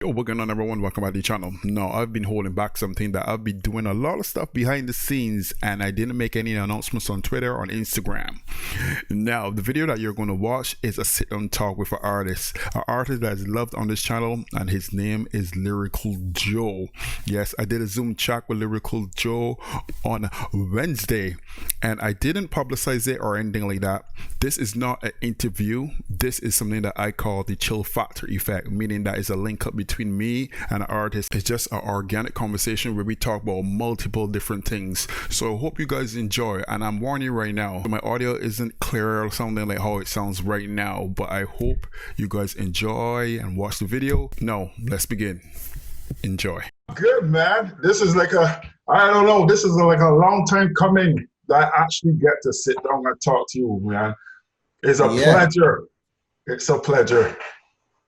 Yo, what's going on, everyone? Welcome back to the channel. No, I've been holding back something that I've been doing a lot of stuff behind the scenes, and I didn't make any announcements on Twitter or on Instagram. Now, the video that you're going to watch is a sit-down talk with an artist that is loved on this channel, and his name is Lyrical Joe. Yes, I did a Zoom chat with Lyrical Joe on Wednesday, and I didn't publicize it or anything like that. This is not an interview. This is something that I call the chill factor effect, meaning that it's a link up between me and an artist. It's just an organic conversation where we talk about multiple different things. So I hope you guys enjoy, and I'm warning you right now, my audio isn't clear or something like how it sounds right now, but I hope you guys enjoy and watch the video. Now, let's begin. Enjoy. Good, man. This is like I don't know, this is like a long time coming that I actually get to sit down and talk to you, man. It's a pleasure. It's a pleasure.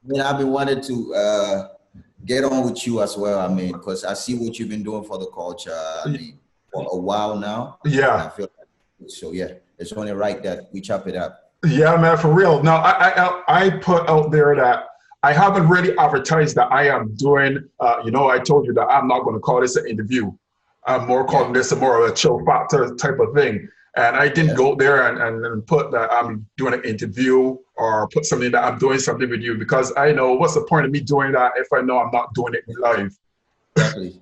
I mean, I've been wanting to get on with you as well. I mean, because I see what you've been doing for the culture. I mean, for a while now. Yeah. I feel like, so yeah, it's only right that we chop it up. Yeah, man, for real. Now, I put out there that I haven't really advertised that I am doing. I told you that I'm not going to call this an interview. I'm more calling this more of a chill factor type of thing. And I didn't go there and put that I'm doing an interview or put something that I'm doing something with you, because I know what's the point of me doing that if I know I'm not doing it live. Exactly.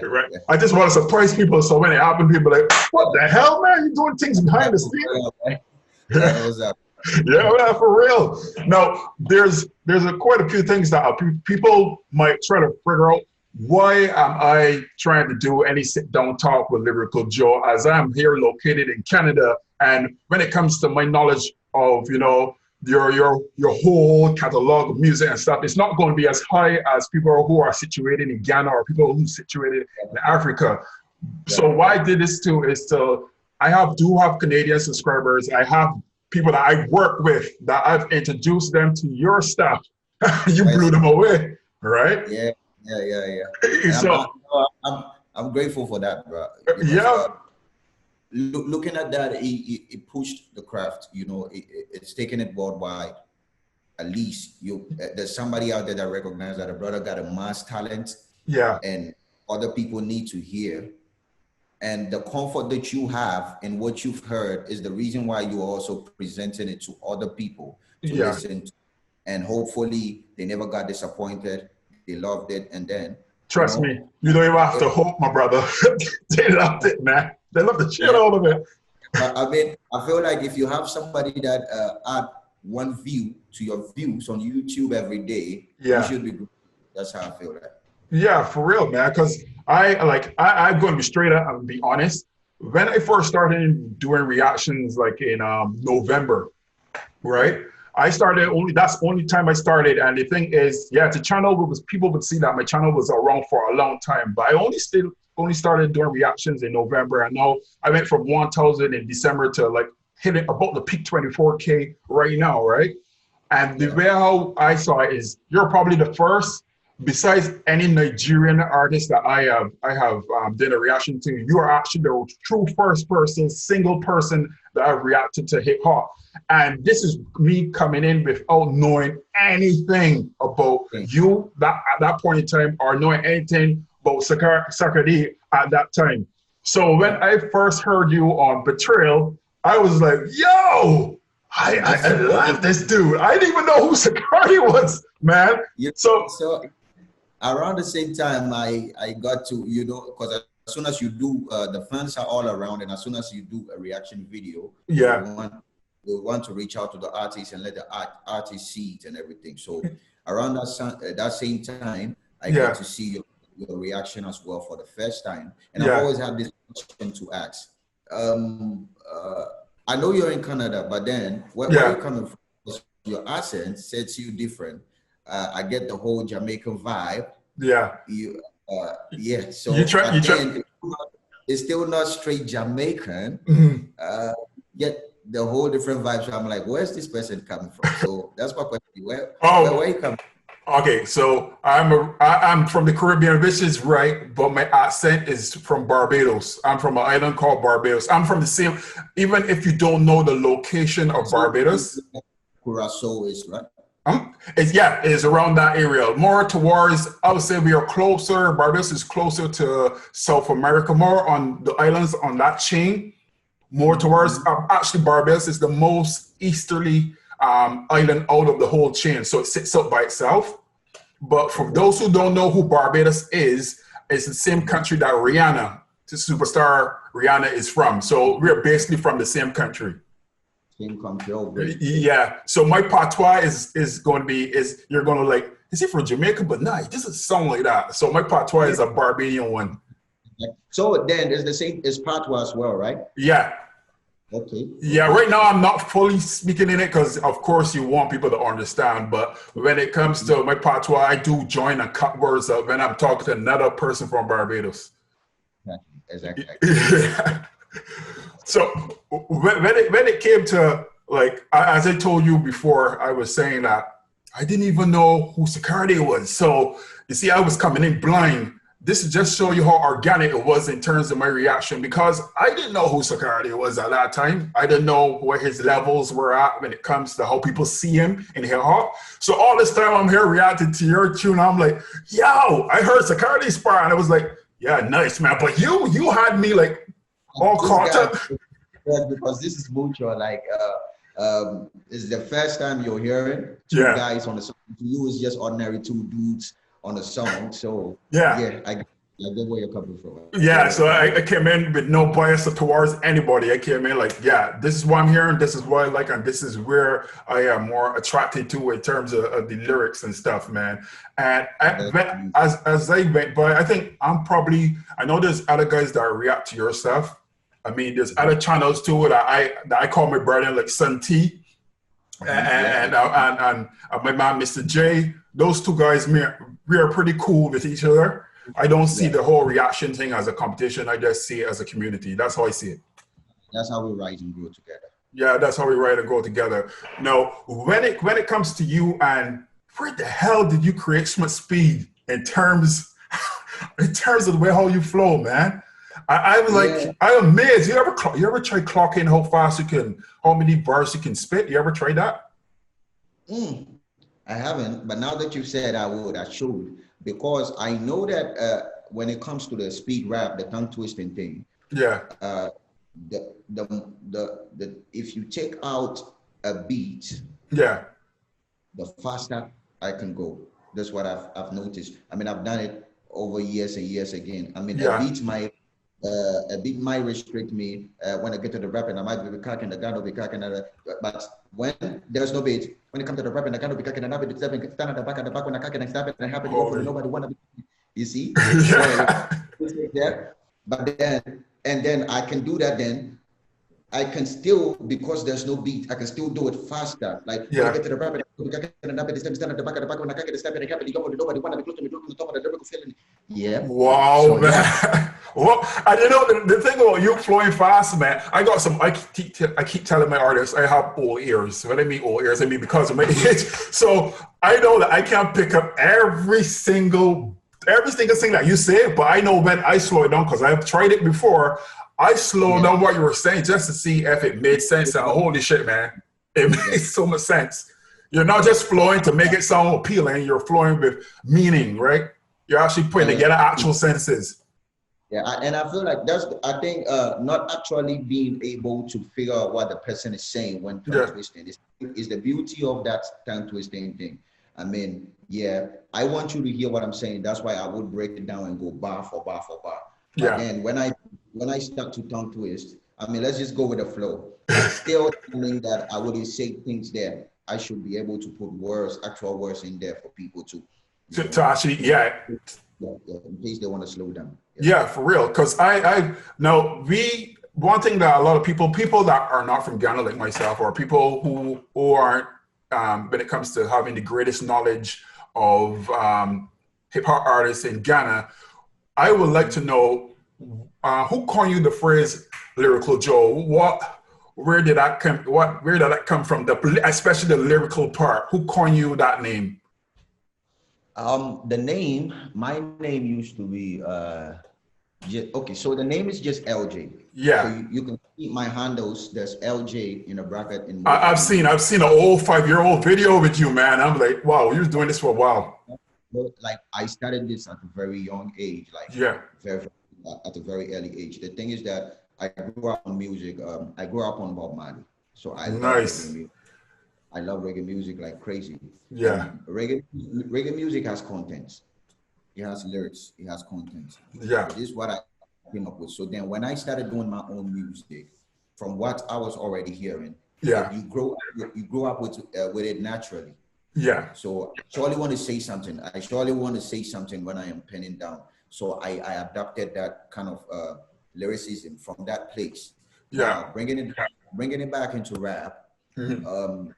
Right. I just want to surprise people, so when it happens, people are like, what the hell, man? You're doing things behind the scenes. Yeah, man, for real. Now, there's quite a few things that people might try to figure out. Why am I trying to do any sit-down talk with Lyrical Joe, as I'm here located in Canada? And when it comes to my knowledge of, your whole catalog of music and stuff, it's not going to be as high as people who are situated in Ghana or people who are situated in Africa. So why I did this too is I do have Canadian subscribers. I have people that I work with that I've introduced them to your stuff. You blew them away, right? Yeah. So I'm grateful for that, bro. Because, looking at that, it pushed the craft. It's taken it worldwide. At least there's somebody out there that recognizes that a brother got a mass talent. Yeah. And other people need to hear. And the comfort that you have in what you've heard is the reason why you're also presenting it to other people to listen to. And hopefully they never got disappointed. They loved it, and then trust me, you don't even have to hope, my brother. They loved it, man. They loved the shit out of it. I mean, I feel like if you have somebody that add one view to your views on YouTube every day, you should be good. That's how I feel like. Yeah, for real, man. Because I'm going to be straight up and be honest. When I first started doing reactions, like in November, right? That's the only time I started. And the thing is, the channel people would see that my channel was around for a long time, but I only started doing reactions in November. And now I went from 1,000 in December to like hitting about the peak 24K right now, right? And the way how I saw it is, you're probably the first, besides any Nigerian artist that I have did a reaction to. You are actually the true first person, single person that I've reacted to hip hop. And this is me coming in without knowing anything about you at that point in time, or knowing anything about Sakadi at that time. So when I first heard you on Betrayal, I was like, yo, I love this dude. I didn't even know who Sakadi was, man. So around the same time, I got to, because as soon as you do, the fans are all around, and as soon as you do a reaction video, we want to reach out to the artist and let the artist see it and everything. So around that same time, I got to see your reaction as well for the first time. And I always have this question to ask. I know you're in Canada, but then where are you coming from? Your accent sets you different. I get the whole Jamaican vibe. Yeah. So it's still not straight Jamaican. Yet the whole different vibe. So I'm like, where's this person coming from? So that's my question. Where are you coming from? Okay, so I'm from the Caribbean, which is right, but my accent is from Barbados. I'm from an island called Barbados. I'm from the same, even if you don't know the location of Barbados. Curacao is right. It's around that area. More towards, I would say we are closer. Barbados is closer to South America, more on the islands on that chain. More towards, actually, Barbados is the most easterly island out of the whole chain. So it sits up by itself. But for those who don't know who Barbados is, it's the same country that Rihanna, the superstar Rihanna, is from. So we're basically from the same country. Same country. Oh, great. Yeah. So my patois is going to be, you're going to like, is he from Jamaica? But nah, it doesn't sound like that. So my patois is a Barbadian one. So then there's the same as patois as well, right? Yeah. Okay. Yeah, right now I'm not fully speaking in it because, of course, you want people to understand. But when it comes to my patois, I do join and cut words up when I'm talking to another person from Barbados. Exactly. Yeah. So when it came to, like, as I told you before, I was saying that I didn't even know who Sicardi was. So you see, I was coming in blind. This is just show you how organic it was in terms of my reaction, because I didn't know who Sicardi was at that time. I didn't know where his levels were at when it comes to how people see him in hip hop. So all this time I'm here reacting to your tune. I'm like, yo, I heard Sicardi's part, and I was like, yeah, nice, man. But you had me like all caught up. Because this is mutual. Like, this is the first time you're hearing two guys on the song. To you, it's just ordinary two dudes on a song. So I get where you're coming from. Yeah, so I came in with no bias towards anybody. I came in like, yeah, this is what I'm hearing, this is what I like, and this is where I am more attracted to in terms of the lyrics and stuff, man. And as I went by, I think I know there's other guys that react to your stuff. I mean, there's other channels too that I call my brother, like Sun T and my man, Mr. J. Those two guys, we are pretty cool with each other. I don't see the whole reaction thing as a competition. I just see it as a community. That's how I see it. That's how we rise and grow together. Yeah, that's how we ride and grow together. Now, when it comes to you, and where the hell did you create so much speed in terms of the way how you flow, man? I was like, I'm amazed. You ever try clocking how fast you can, how many bars you can spit? You ever try that? I haven't, but now that you said I should, because I know that when it comes to the speed rap, the tongue twisting thing, if you take out a beat, the faster I can go. That's what I've noticed. I mean, I've done it over years and years again. I mean, a beat might restrict me when I get to the rap, and I might be cocking the gun, or be cocking but when there's no beat, when it comes to the rap, and I can't be cocking and I'll be stand at the back when I cock and I snap it and happen, nobody wanna be, you see? But then I can do that. Then I can still, because there's no beat, I can still do it faster. Like when I get to the rap, and I stand at the back when I cock and snap it and happen, nobody wanna be close to me, on the top of the lyrical feeling. Yeah. Wow, so, man. Well, and you know the thing about you flowing fast, man. I keep telling my artists I have old ears. When I mean old ears, I mean because of my age. So I know that I can't pick up every single thing that you say, but I know when I slow it down, because I've tried it before. I slowed down what you were saying just to see if it made sense. And holy shit, man, it makes so much sense. You're not just flowing to make it sound appealing. You're flowing with meaning, right? You're actually putting together actual sentences. Yeah, and I feel like I think not actually being able to figure out what the person is saying when tongue twisting is the beauty of that tongue twisting thing. I mean, I want you to hear what I'm saying. That's why I would break it down and go bar for bar for bar. But then when I start to tongue twist, I mean, let's just go with the flow. I still think that I wouldn't say things there. I should be able to put actual words in there for people to actually, in case they want to slow down. Yeah, for real. Because one thing that a lot of people that are not from Ghana like myself, or people who aren't, when it comes to having the greatest knowledge of hip hop artists in Ghana, I would like to know who coined you the phrase Lyrical Joe? Where did that come from? Especially the lyrical part. Who coined you that name? My name used to be, so the name is just LJ. Yeah. So you can my handles, there's LJ in a bracket in I've seen an old 5-year-old video with you, man. I'm like, wow, you're doing this for a while. Like I started this at a very young age, like at a very early age. The thing is that I grew up on music. I grew up on Bob Marley, so I love reggae music. I love reggae music like crazy. Yeah, reggae music has content. It has lyrics. It has content. Yeah, so this is what I came up with. So then, when I started doing my own music, from what I was already hearing, you grow up with it naturally. Yeah. So I surely want to say something. I surely want to say something when I am penning down. So I adapted that kind of lyricism from that place. Yeah. Now, bringing it back into rap. Mm-hmm.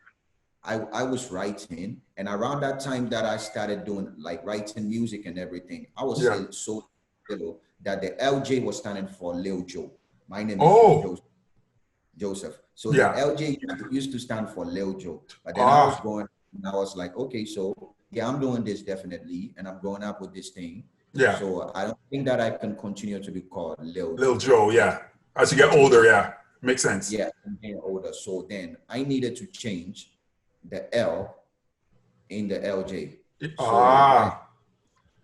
I was writing, and around that time that I started doing like writing music and everything, I was so little that the LJ was standing for Lil Joe. My name is Joseph. So the LJ used to stand for Lil Joe. But then I was going, and I was like, okay, so yeah, I'm doing this definitely, and I'm growing up with this thing. Yeah. So I don't think that I can continue to be called Lil Joe. Yeah. As you get older, makes sense. Yeah, I'm getting older. So then I needed to change the L in the LJ. So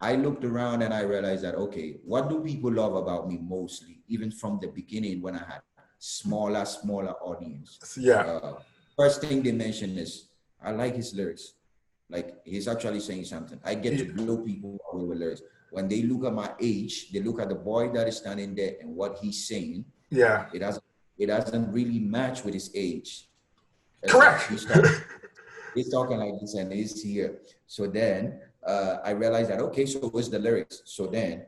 I looked around and I realized that, okay, what do people love about me mostly, even from the beginning when I had smaller audience? Yeah. First thing they mention is, I like his lyrics. Like, he's actually saying something. I get to blow people away with lyrics. When they look at my age, they look at the boy that is standing there and what he's saying. Yeah. It doesn't really match with his age. Correct. He's talking like this and he's here. So then I realized that, okay, so what's the lyrics? So then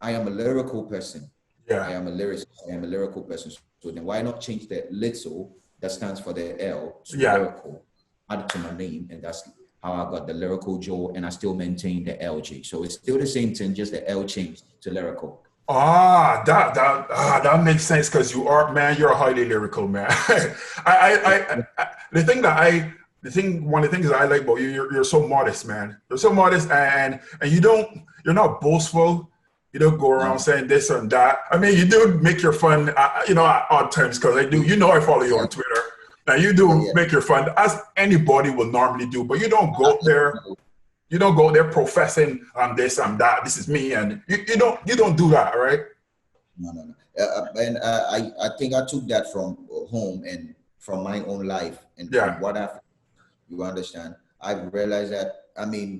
I am a lyrical person. Yeah. I am a lyricist. I am a lyrical person. So then why not change the little that stands for the L to lyrical, add it to my name, and that's how I got the Lyrical Joe, and I still maintain the LJ. So it's still the same thing, just the L changed to lyrical. That makes sense, because you're a highly lyrical man. One of the things that I like about you, you're so modest, man. You're so modest, and you're not boastful. You don't go around saying this and that. I mean, you do make your fun, at odd times, because I follow you on Twitter. Now you do make your fun, as anybody will normally do, but you don't go there. You don't go there professing I'm this, I'm that, this is me, and you don't do that, right? No. And I think I took that from home and from my own life, and from what you understand. I've realized that,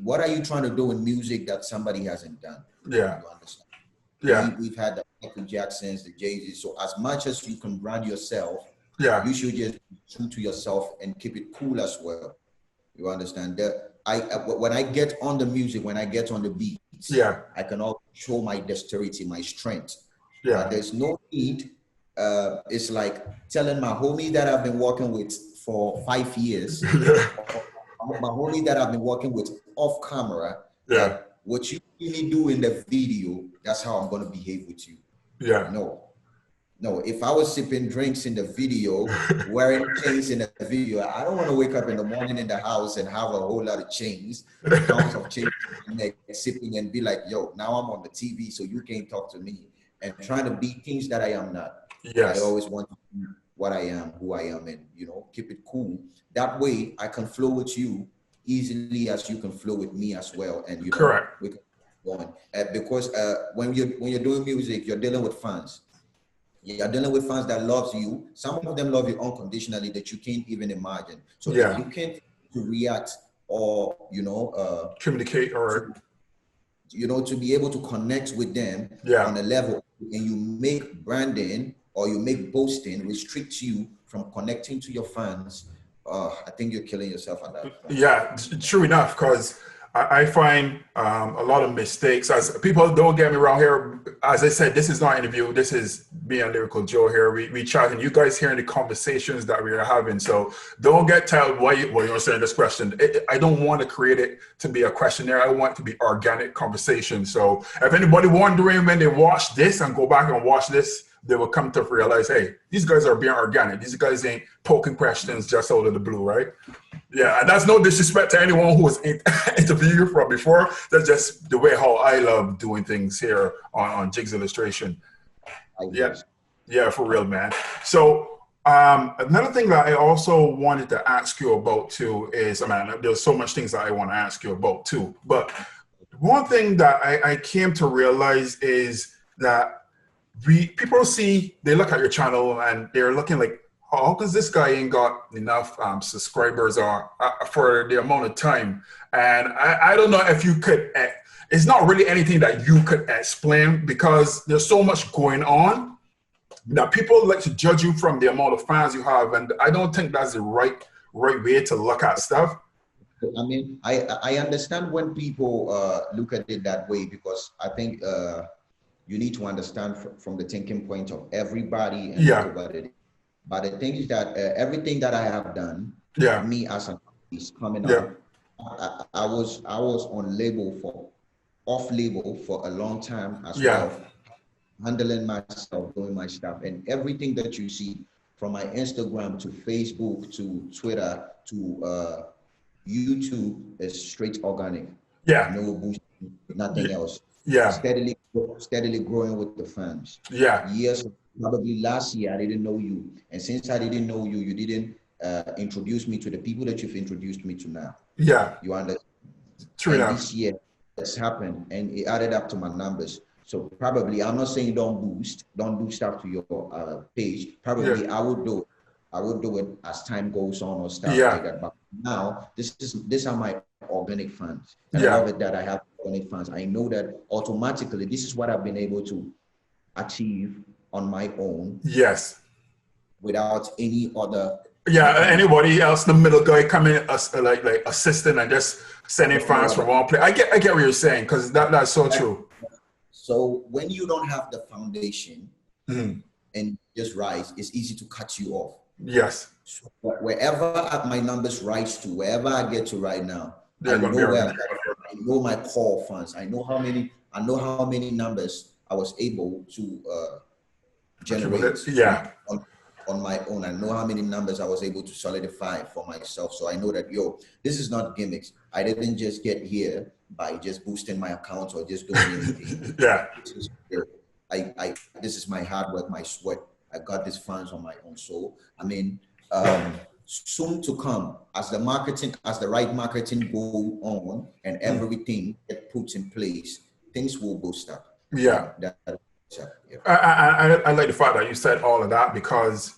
what are you trying to do in music that somebody hasn't done? Yeah. You understand? Yeah. We've had the Michael Jacksons, the Jiggzy. So as much as you can brand yourself, you should just be true to yourself and keep it cool as well. You understand that? When I get on the music, when I get on the beats, I can also show my dexterity, my strength. Yeah. There's no need. It's like telling my homie that I've been working with for 5 years, my homie that I've been working with off camera, what you really do in the video, that's how I'm going to behave with you. Yeah. No, if I was sipping drinks in the video, wearing chains in the video, I don't want to wake up in the morning in the house and have a whole lot of chains, pounds of chains, sipping and be like, yo, now I'm on the TV, so you can't talk to me, and trying to be things that I am not. Yes. I always want to be what I am, who I am, and keep it cool. That way I can flow with you easily as you can flow with me as well. And correct. We can go on. Because when you're doing music, you're dealing with fans. You're dealing with fans that loves you. Some of them love you unconditionally that you can't even imagine. So if you can't react or communicate or to be able to connect with them on a level, and you make branding or you make boasting restrict you from connecting to your fans, I think you're killing yourself at that point. Yeah, true enough, because I find a lot of mistakes. As people, don't get me wrong here. As I said, this is not an interview. This is me and Lyrical Joe here. We chatting. You guys hearing the conversations that we are having. So don't get tired why you're saying this question. I don't want to create it to be a questionnaire. I want it to be organic conversation. So if anybody wondering when they watch this and go back and watch this, they will come to realize, hey, these guys are being organic. These guys ain't poking questions just out of the blue, right? Yeah, and that's no disrespect to anyone who was interviewed from before. That's just the way how I love doing things here on Jiggsillustrations. Yeah, for real, man. So another thing that I also wanted to ask you about too is, I mean, there's so much things that I want to ask you about too, but one thing that I came to realize is that people see, they look at your channel and they're looking like, how does this guy ain't got enough subscribers or for the amount of time? And I don't know if you could, it's not really anything that you could explain because there's so much going on that people like to judge you from the amount of fans you have. And I don't think that's the right way to look at stuff. I mean, I understand when people look at it that way, because I think you need to understand from the thinking point of everybody and look about it. But the thing is that everything that I have done, me as an artist coming up, I was on off label for a long time as well, handling myself, doing my stuff, and everything that you see from my Instagram to Facebook to Twitter to YouTube is straight organic. No boosting, nothing else. Steadily growing with the fans. Years, probably last year I didn't know you, and since I didn't know you, you didn't introduce me to the people that you've introduced me to now. You understand? True enough. This year it's happened, and it added up to my numbers. So probably, I'm not saying don't do stuff to your page. Probably I would do it as time goes on or stuff like that. But now these are my organic fans. And I love it that I have organic fans. I know that automatically this is what I've been able to achieve on my own. Without any other. Anybody else, the middle guy coming like assistant and just sending fans from one place. I get what you're saying, because that's so true. So when you don't have the foundation and just rise, it's easy to cut you off. So wherever my numbers rise to, wherever I get to right now, I know my core fans. I know how many numbers I was able to generate on my own. I know how many numbers I was able to solidify for myself. So I know that, this is not gimmicks. I didn't just get here by just boosting my account or just doing anything. This is my hard work, my sweat. I got these fans on my own. So, I mean, soon to come, as the right marketing go on and everything get put in place, things will boost up. I like the fact that you said all of that, because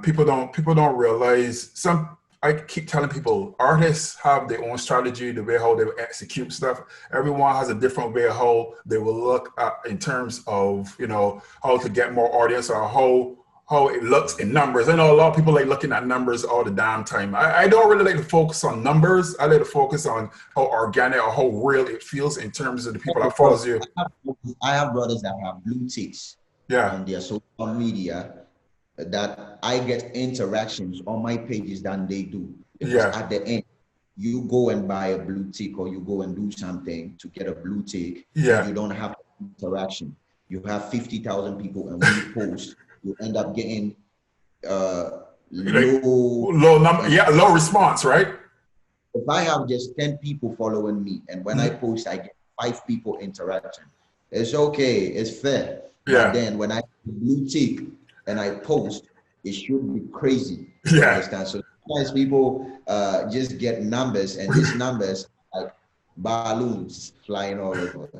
people don't realize I keep telling people, artists have their own strategy, the way how they execute stuff. Everyone has a different way how they will look at in terms of, how to get more audience or how it looks in numbers. I know a lot of people like looking at numbers all the damn time. I don't really like to focus on numbers. I like to focus on how organic or how real it feels in terms of the people that follows you. I have brothers that have blue ticks on their social media, that I get interactions on my pages than they do. Because at the end, you go and buy a blue tick or you go and do something to get a blue tick, and you don't have interaction. You have 50,000 people, and when you post, you end up getting low number, low response, right? If I have just 10 people following me, and when I post, I get 5 people interaction, it's okay, it's fair. But then when I have a blue tick and I post, it should be crazy. You understand? So sometimes people just get numbers, and these numbers like balloons flying all over.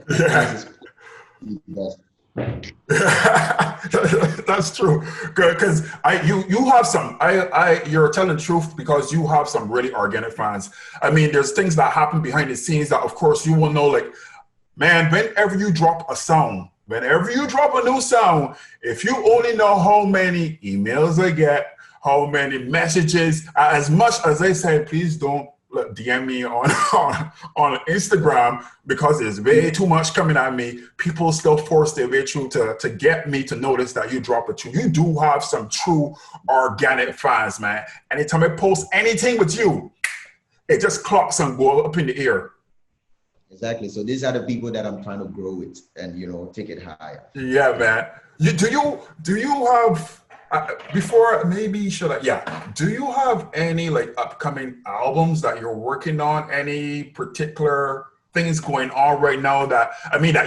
That's true, because you have some you're telling the truth, because you have some really organic fans. I mean, there's things that happen behind the scenes that of course you will know, like, man, whenever you drop a new sound, if you only know how many emails I get, how many messages, as much as I said, please don't DM me on Instagram, because there's way too much coming at me. People still force their way through to get me to notice that you drop a tune. You do have some true organic fans, man. Anytime I post anything with you, it just clocks and go up in the air. Exactly. So these are the people that I'm trying to grow with and, take it higher. Yeah, man. Do you have, before maybe do you have any like upcoming albums that you're working on? Any particular things going on right now that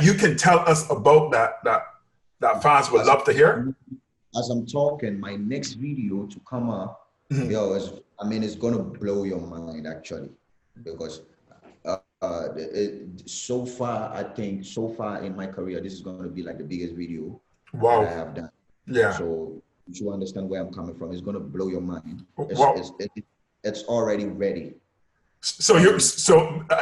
you can tell us about that fans would love to hear? as I'm talking, my next video to come up, yo, it's gonna blow your mind actually, because so far, I think so far in my career, this is gonna be like the biggest video that I have done. Yeah. So you understand where I'm coming from. It's gonna blow your mind. It's already ready. So you're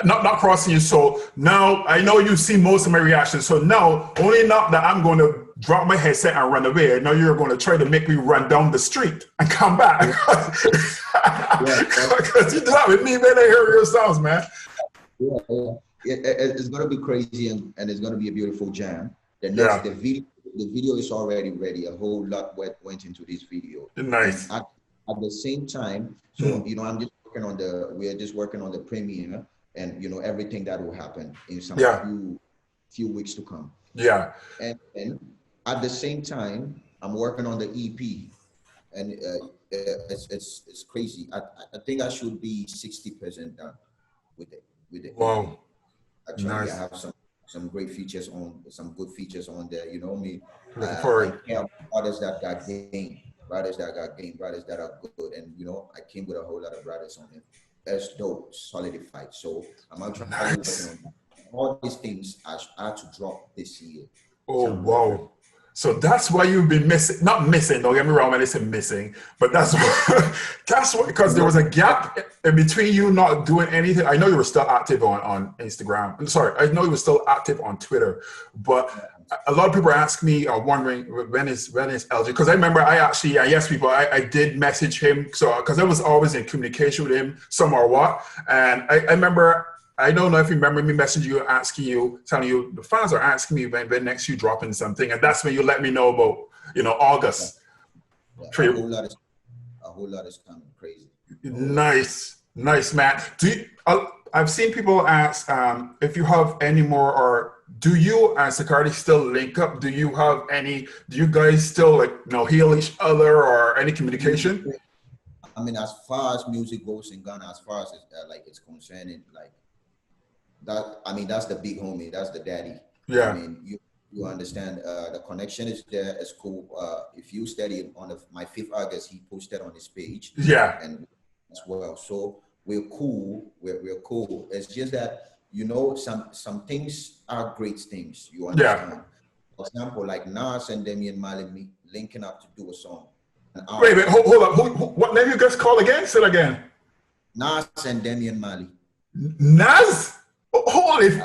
not crossing you. So now I know you see most of my reactions. So now only not that I'm going to drop my headset and run away. Now you're going to try to make me run down the street and come back. Because you do that with me, man. I hear your sounds, man. It's going to be crazy and it's going to be a beautiful jam. The video is already ready. A whole lot went into this video. Nice. At the same time, so we're just working on the premiere and everything that will happen in some few weeks to come. Yeah. And at the same time, I'm working on the EP, and it's crazy. I think I should be 60% done with it. Wow. Actually, nice. I have some great features on, some good features on there. I have artists that got game. Brothers that got game, brothers that are good, and I came with a whole lot of brothers on it. That's dope, solidified. So I'm actually working on that. All these things I had to drop this year. Oh wow! So that's why you've been missing. Not missing. Don't get me wrong when I say missing, but that's what because there was a gap in between you not doing anything. I know you were still active on Instagram. I'm sorry, I know you were still active on Twitter, but a lot of people are asking me or wondering when is LG, because I remember I did message him, so because I was always in communication with him some or what, and I remember, I don't know if you remember me messaging you, asking you, telling you the fans are asking me when next you dropping something, and that's when you let me know about August. A whole lot is coming crazy. Nice, man. I've seen people ask if you have any more, or do you and Sakari still link up? Do you guys still heal each other or any communication? I mean, as far as music goes in Ghana, as far as it's concerning, that, I mean, that's the big homie, that's the daddy. Yeah. I mean, you understand, the connection is there, it's cool. If you study on my 5th August, he posted on his page. Yeah. And as well, so we're cool. We're cool. It's just that, some things are great things. You understand? Yeah. For example, like Nas and Damian Marley linking up to do a song. Wait, hold up. What name you guys call again? Say it again. Nas and Damian Marley. Nas? Holy.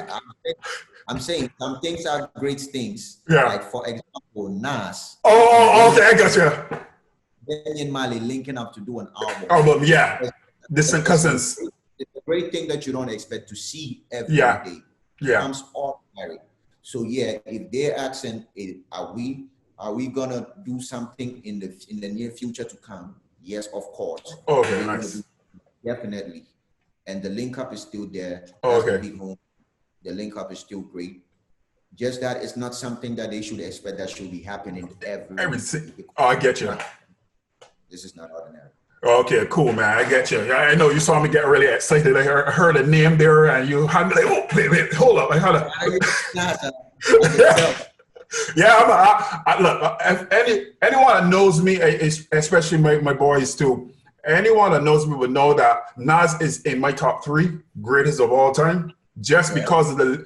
I'm saying some things are great things. Yeah. Like, for example, Nas. Oh, okay, I got you. Damian Marley linking up to do an album, yeah. Distant cousins. It's a great thing that you don't expect to see every day. Yeah. It comes ordinary. So yeah, if they're asking, are we gonna do something in the near future to come? Yes, of course. Okay, nice. Definitely. And the link up is still there. Okay. The big home. The link up is still great. Just that it's not something that they should expect that should be happening every. Oh, I get you. This is not ordinary. Okay, cool, man. I get you. I know you saw me get really excited. I heard a name there, and you had me like, oh, wait, hold up. I had look, if anyone that knows me, especially my boys too, anyone that knows me would know that Nas is in my top 3 greatest of all time, just because of the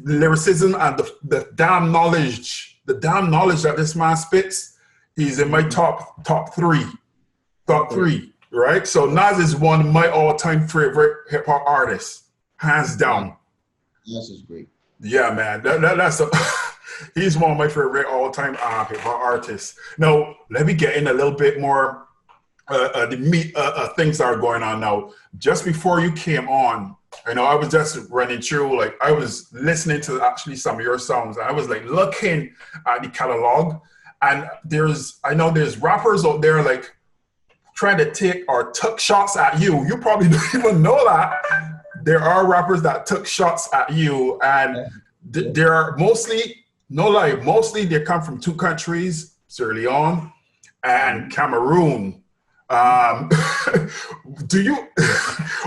lyricism and the damn knowledge that this man spits. He's in my top 3. Top 3, right? So Nas is one of my all-time favorite hip-hop artists, hands down. Nas is great. Yeah, man. That's he's one of my favorite all-time hip-hop artists. Now, let me get in a little bit more the meat things that are going on now. Just before you came on, I was just running through, I was listening to actually some of your songs. And I was looking at the catalog, and I know there's rappers out there trying to take or took shots at you. You probably don't even know that. There are rappers that took shots at you, and they're mostly, no lie, mostly they come from 2 countries, Sierra Leone and Cameroon. Would you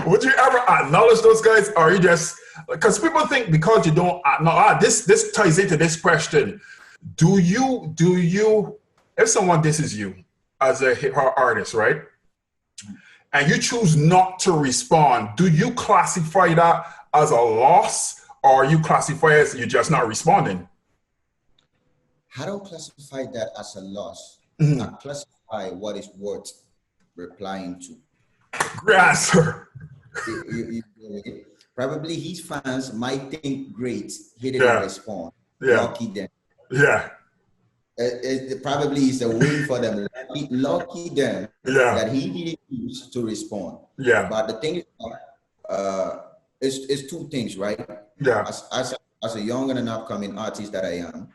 ever acknowledge those guys, or you just, because people think because you don't acknowledge, this ties into this question. Do you if someone disses you as a hip hop artist, right? And you choose not to respond, do you classify that as a loss, or you classify it as you're just not responding? I don't classify that as a loss. Mm-hmm. I classify what is worth replying to. Great answer. Probably his fans might think great, he didn't respond. Lucky them. Yeah. It probably is a win for them. Lucky them that he didn't use to respond. Yeah. But the thing is, it's two things, right? Yeah. As a young and an upcoming artist that I am,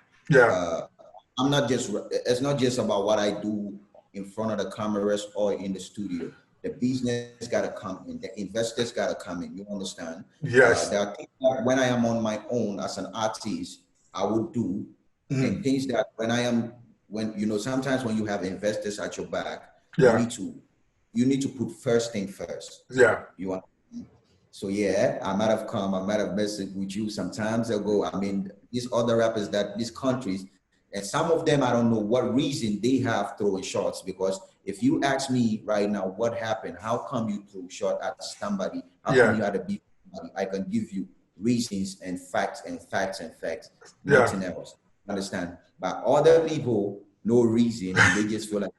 I'm not just. It's not just about what I do in front of the cameras or in the studio. The business got to come in. The investors got to come in. You understand? Yes. There are things that when I am on my own as an artist, I would do. And things that when you know, sometimes when you have investors at your back, you need to put first thing first. Yeah. You want. So yeah, I might have messaged with you some times ago. I mean, these other rappers these countries, and some of them I don't know what reason they have throwing shots, because if you ask me right now what happened, how come you threw shot at somebody? How come you had to beat somebody? I can give you reasons and facts and facts and facts. Nothing else. Understand? But other people, no reason, and they just feel like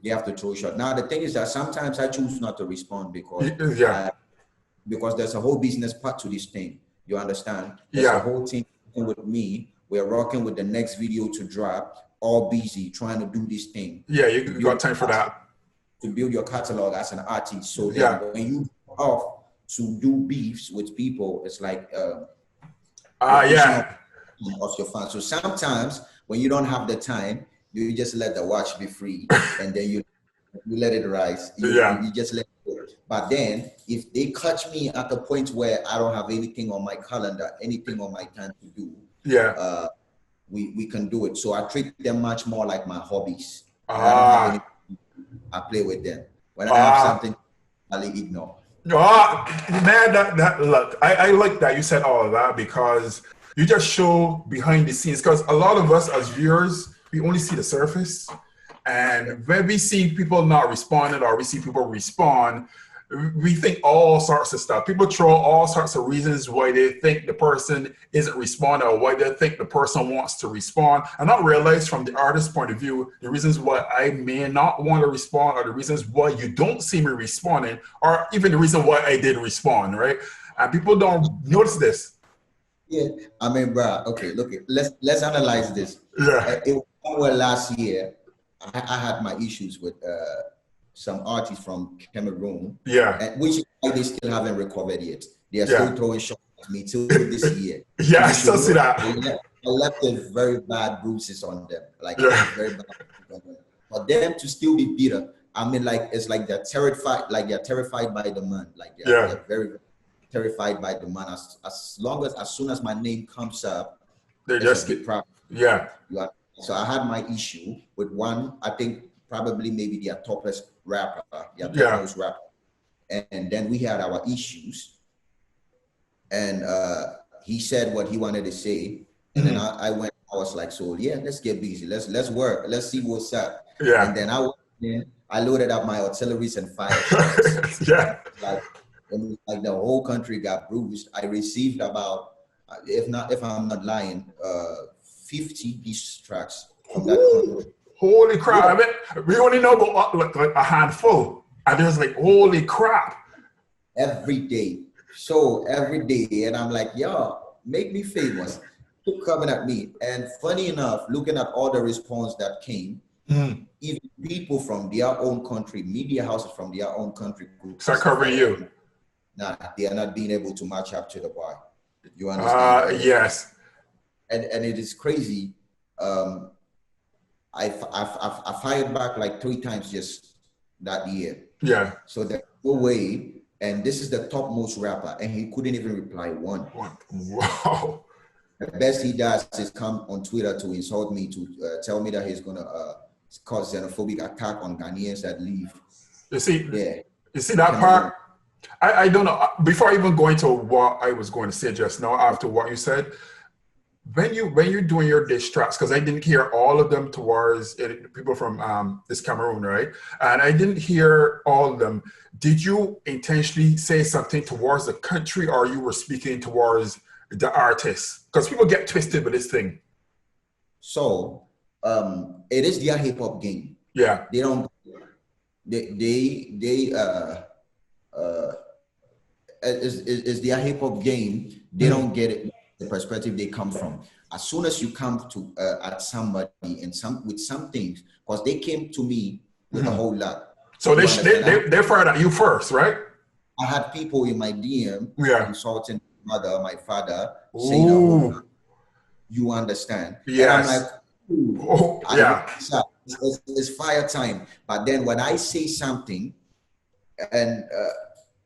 they have to throw a shot. Now the thing is that sometimes I choose not to respond because there's a whole business part to this thing. You understand? There's a whole thing with me. We're rocking with the next video to drop, all busy trying to do this thing. Yeah, you got time for that. To build your catalog as an artist. So then when you off to do beefs with people, it's like of your fans. So sometimes when you don't have the time, you just let the watch be free, and then you let it rise. You just let it go. But then if they catch me at the point where I don't have anything on my calendar, anything on my time to do, we can do it. So I treat them much more like my hobbies. I play with them. When I have something, I'll ignore. Man, look, I like that you said all of that, because you just show behind the scenes. Because a lot of us as viewers, we only see the surface, and when we see people not responding, or we see people respond, we think all sorts of stuff. People throw all sorts of reasons why they think the person isn't responding, or why they think the person wants to respond, and not realize from the artist's point of view the reasons why I may not want to respond, or the reasons why you don't see me responding, or even the reason why I did respond, right? And people don't notice this. Yeah, I mean, bro. Okay, look, let's analyze this. It was somewhere last year. I had my issues with some artists from Cameroon. Which they still haven't recovered yet. They are still throwing shots at me till this year. I still see that. I left very bad bruises on them, very bad. For them to still be bitter, I mean, like it's like they're terrified, by the man, they're very terrified by the man. As soon as my name comes up, they just get problem. So I had my issue with one. I think probably maybe their topest rapper, rapper, and then we had our issues. And he said what he wanted to say, and then I was like, so yeah, let's get busy. Let's work. Let's see what's up. And then I loaded up my artilleries and fired shots. Like the whole country got bruised. I received about, if I'm not lying, 50 diss tracks from that country. Holy crap! I mean, we only know about like a handful, and there's like, holy crap! Every day, and I'm like, yo, make me famous. Keep coming at me. And funny enough, looking at all the response that came, even people from their own country, media houses from their own country, start covering you. Nah, they are not being able to match up to the bar. You understand? Yes. And it is crazy. I fired back like 3 times just that year. Yeah. So there's no way. And this is the topmost rapper, and he couldn't even reply one. Wow. The best he does is come on Twitter to insult me, to tell me that he's gonna cause xenophobic attack on Ghanaians that leave. You see that part? I don't know. Before even going to what I was going to say just now, after what you said, when you're doing your diss tracks, because I didn't hear all of them towards people from this Cameroon, right? And I didn't hear all of them. Did you intentionally say something towards the country, or you were speaking towards the artist? Because people get twisted with this thing. So it is their hip hop game. Yeah. They don't. It's their hip hop game. They don't get it. The perspective they come from. As soon as you come to at somebody and with some things, because they came to me with a whole lot. So they fired at you first, right? I had people in my DM insulting my mother, my father, saying, oh, you understand. Yes. And I'm like, it's fire time. But then when I say something and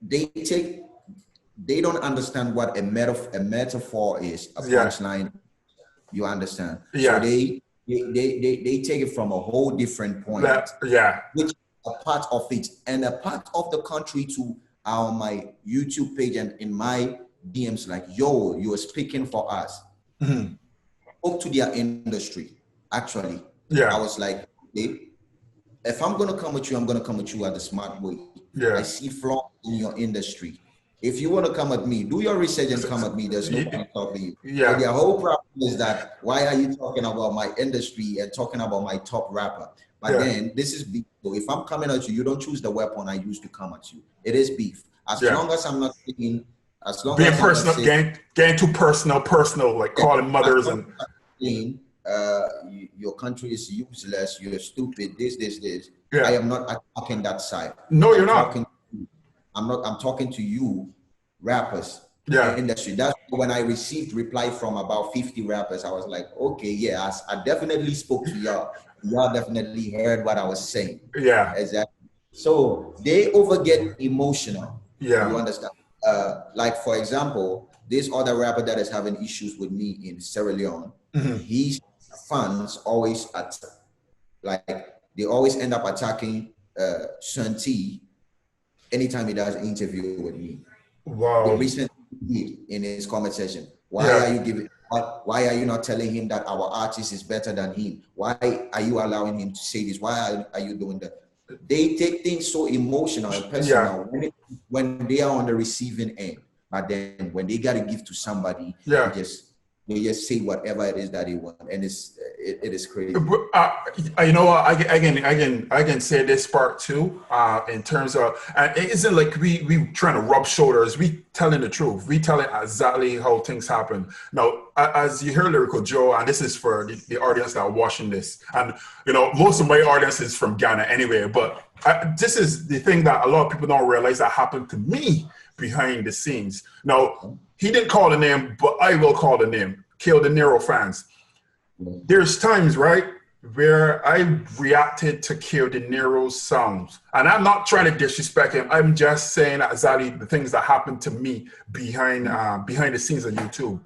they don't understand what a metaphor is, a punchline. You understand? Yeah. So they take it from a whole different point. Which a part of it, and a part of the country to my YouTube page and in my DMs, like, yo, you are speaking for us. Spoke to their industry. Actually, I was like, hey, if I'm gonna come with you, I'm gonna come with you at the smart way. I see flaws in your industry. If you want to come at me, do your research and come at me. There's no point talking to you. But the whole problem is that why are you talking about my industry and talking about my top rapper? But then this is beef. So if I'm coming at you, you don't choose the weapon I use to come at you. It is beef. As long as I'm not saying, as long being as personal, getting too personal, like calling mothers and saying, your country is useless, you're stupid, this. I am not attacking that side. No, you're not. I'm talking to you, rappers, industry. That's when I received reply from about 50 rappers. I was like, okay, I definitely spoke to y'all. Y'all definitely heard what I was saying. Yeah. Exactly. So they get emotional. Yeah. You understand? Like, for example, this other rapper that is having issues with me in Sierra Leone, his fans always they always end up attacking Shanti anytime he does an interview with me. Wow. The recent in his comment section, why are you not telling him that our artist is better than him? Why are you allowing him to say this? Why are you doing that? They take things so emotional and personal when they are on the receiving end. But then when they got to give to somebody, they just say whatever it is that they want, and it is crazy. You know what? I can say this part too. In terms of, and it isn't like we trying to rub shoulders. We telling the truth. We telling exactly how things happen. Now, as you hear Lyrical Joe, and this is for the audience that are watching this, and you know, most of my audience is from Ghana anyway. But this is the thing that a lot of people don't realize that happened to me behind the scenes. Now, he didn't call the name, but I will call the name. Kill the Nero fans. There's times, right, where I reacted to Kill the Nero's songs. And I'm not trying to disrespect him. I'm just saying exactly the things that happened to me behind the scenes on YouTube.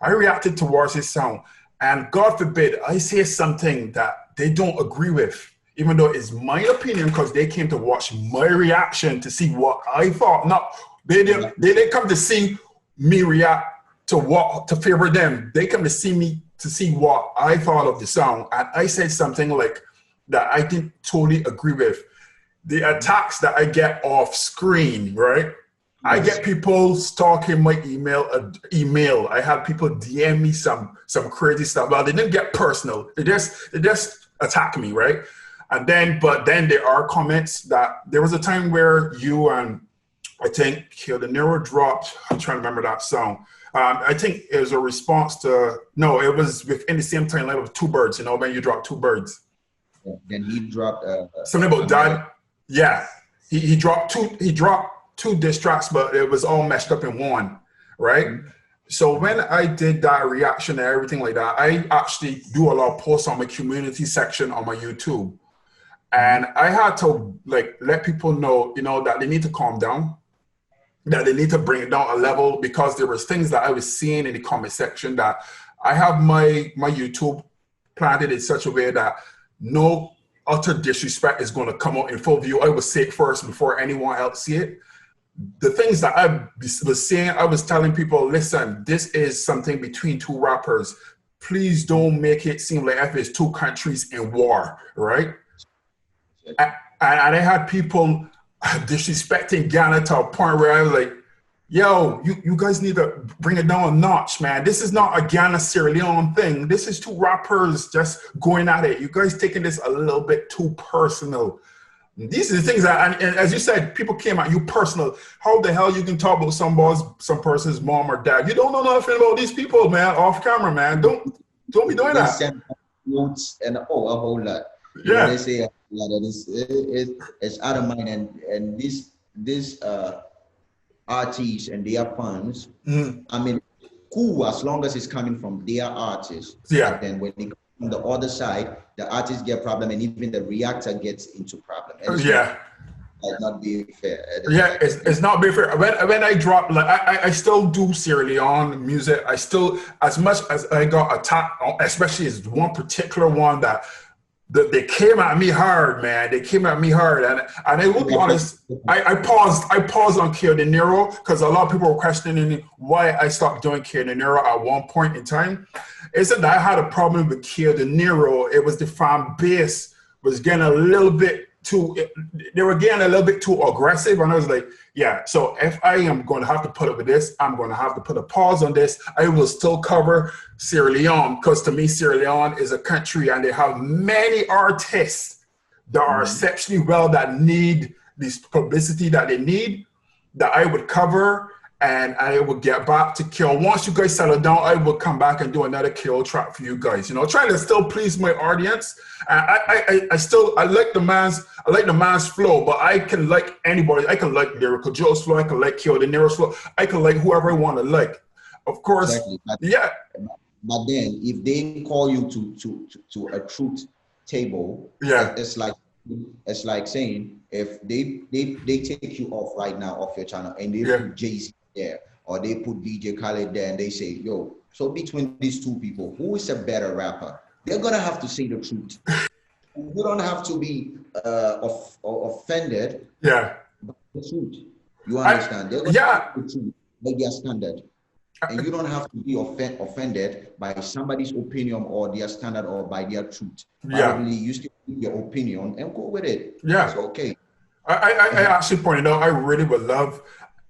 I reacted towards his song. And God forbid, I say something that they don't agree with, even though it's my opinion, because they came to watch my reaction to see what I thought. Not they didn't come to see me react to favor them. They come to see me to see what I thought of the song, and I said something like that I didn't totally agree with. The attacks that I get off screen, right? Yes. I get people stalking my email. I had people DM me some crazy stuff. Well, they didn't get personal. They just attack me, right? But then there are comments that there was a time where you and I think Kill the Nero dropped. I'm trying to remember that song. I think it was a response to, no, it was within the same timeline of Two Birds, you know, when you drop Two Birds. Yeah, then he dropped something about that. Yeah. He dropped two diss tracks, but it was all meshed up in one, right? Mm-hmm. So when I did that reaction and everything like that, I actually do a lot of posts on my community section on my YouTube. And I had to let people know, you know, that they need to calm down, that they need to bring it down a level, because there was things that I was seeing in the comment section that I have my YouTube planted in such a way that no utter disrespect is going to come out in full view. I will say it first before anyone else see it. the things that I was saying, I was telling people, listen, this is something between two rappers. Please don't make it seem like if it's two countries in war, right? And I had people disrespecting Ghana to a point where I was like, yo, you guys need to bring it down a notch, man. This is not a Ghana Sierra Leone thing. This is two rappers just going at it. You guys taking this a little bit too personal. These are the things that, and as you said, people came at you personal. How the hell you can talk about some person's mom or dad? You don't know nothing about these people, man. Off camera, man. Don't be doing that. Send notes and a whole lot. Yeah, they say that it's out of mind, and this artists and their fans. I mean, cool as long as it's coming from their artists. Yeah. But then when they come from the other side, the artists get problem, and even the reactor gets into problem. And yeah. Not being fair. Yeah, it's not being fair. When I drop, like I still do Sierra Leone music. I still, as much as I got attacked, especially as one particular one that they came at me hard, man. They came at me hard, and I will be honest. I paused on Kio De Niro because a lot of people were questioning why I stopped doing Kio De Niro at one point in time. It's that I had a problem with Kio De Niro. It was the fan base was getting a little bit too. They were getting a little bit too aggressive, and I was like, yeah. So if I am going to have to put up with this, I'm going to have to put a pause on this. I will still cover Sierra Leone because to me, Sierra Leone is a country, and they have many artists that are exceptionally well that need this publicity that they need. That I would cover, and I would get back to Kill. Once you guys settle down, I will come back and do another Kill track for you guys. You know, trying to still please my audience. I like the man's flow, but I can like anybody. I can like Lyrical Joe's flow. I can like Kio De Niro's flow. I can like whoever I want to like. Of course, exactly. Yeah. But then, if they call you to a truth table, yeah, it's like saying if they take you off right now off your channel and they put Jiggzy there or they put DJ Khaled there and they say, yo, so between these two people, who is a better rapper? They're gonna have to say the truth. You don't have to be offended. Yeah, by the truth. You understand? They're gonna have the truth, like their standard. And you don't have to be offended by somebody's opinion or their standard or by their truth. Probably you still keep your opinion and go with it. Yeah. It's okay. I actually pointed out, I really would love,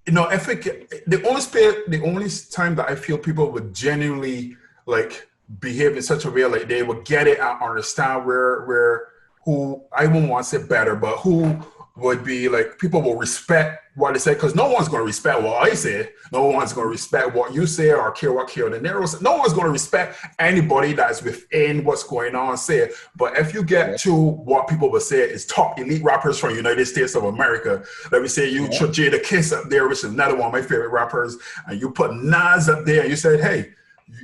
you know, if the only time that I feel people would genuinely like behave in such a way like they would get it and understand who I wouldn't want to say better, but who would be like people will respect what they say, because no one's going to respect what I say. No one's going to respect what you say or care what Kio De Niro says. No one's going to respect anybody that's within what's going on say. But if you get to what people would say is top elite rappers from the United States of America, let me say you put Jada Kiss up there, which is another one of my favorite rappers, and you put Nas up there and you said, hey,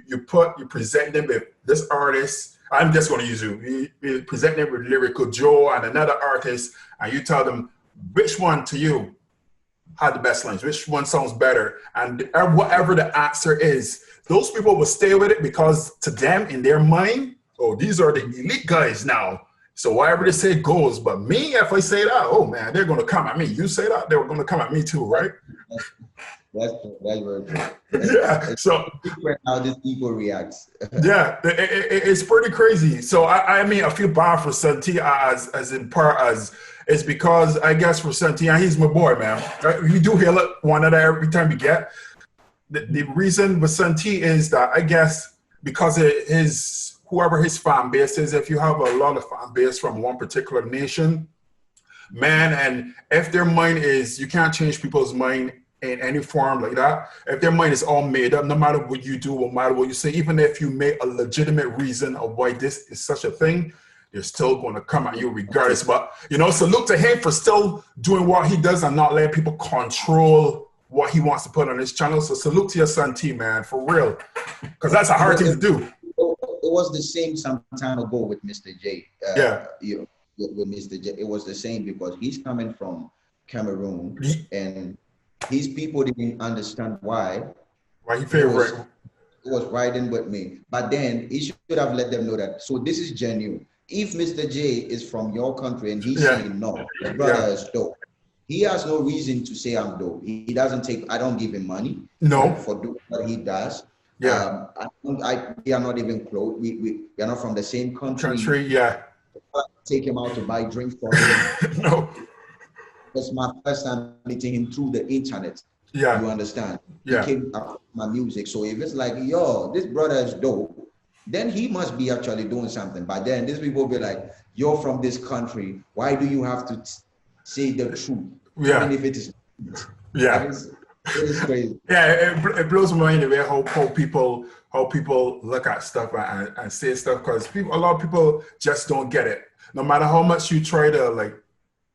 you present them with this artist. I'm just going to use you present them with Lyrical Joe and another artist, and you tell them which one to you had the best lines, which one sounds better, and whatever the answer is, those people will stay with it because to them, in their mind, oh, these are the elite guys now. So whatever they say goes. But me, if I say that, oh man, they're going to come at me. You say that, they're going to come at me too, right? That's very true. Yeah. So how these people react. Yeah, it's pretty crazy. So I mean, I feel bad for Santi as in part as it's because I guess for Santi, and he's my boy, man. We do hear it one of that every time we get. The reason with Santi is that I guess because of whoever his fan base is, if you have a lot of fan base from one particular nation, man, and if their mind is, you can't change people's mind in any form like that. If their mind is all made up, no matter what you do, no matter what you say, even if you make a legitimate reason of why this is such a thing, they're still going to come at you regardless. But, you know, salute to him for still doing what he does and not letting people control what he wants to put on his channel. So salute to your Santi, man, for real. Because that's a hard thing to do. It was the same some time ago with Mr. J. With Mr. J. It was the same because he's coming from Cameroon and his people didn't understand why he favorite. It was riding with me. But then he should have let them know that. So this is genuine. If Mr. J is from your country and he's saying no, the brother is dope. he has no reason to say I'm dope. He doesn't take. I don't give him money. No. For doing what he does. Yeah. We are not even close. We are not from the same country. Yeah. Take him out to buy drinks for him. No. It's my first time meeting him through the internet. Yeah. You understand? Yeah. He came up with my music. So if it's like, yo, this brother is dope, then he must be actually doing something. But then these people be like, you're from this country. Why do you have to say the truth? Yeah. Even if it is. Yeah. It is crazy. Yeah, it blows my mind the way how people look at stuff and say stuff, because a lot of people just don't get it. No matter how much you try to like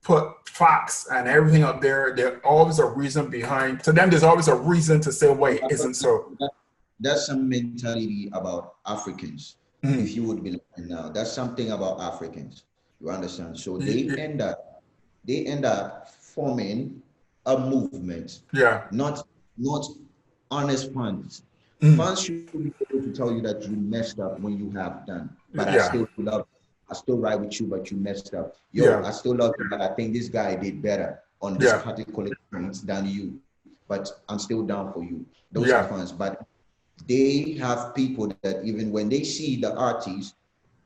put facts and everything up there, there's always a reason behind. To them, there's always a reason to say why it isn't so. That's some mentality about Africans. If you would be looking now, that's something about Africans. You understand? So they end up forming a movement. Yeah. Not honest fans. Fans should be able to tell you that you messed up when you have done. But I still love. I still ride with you, but you messed up. I still love you, but I think this guy did better on this particular point than you. But I'm still down for you. Those are fans. But they have people that even when they see the artist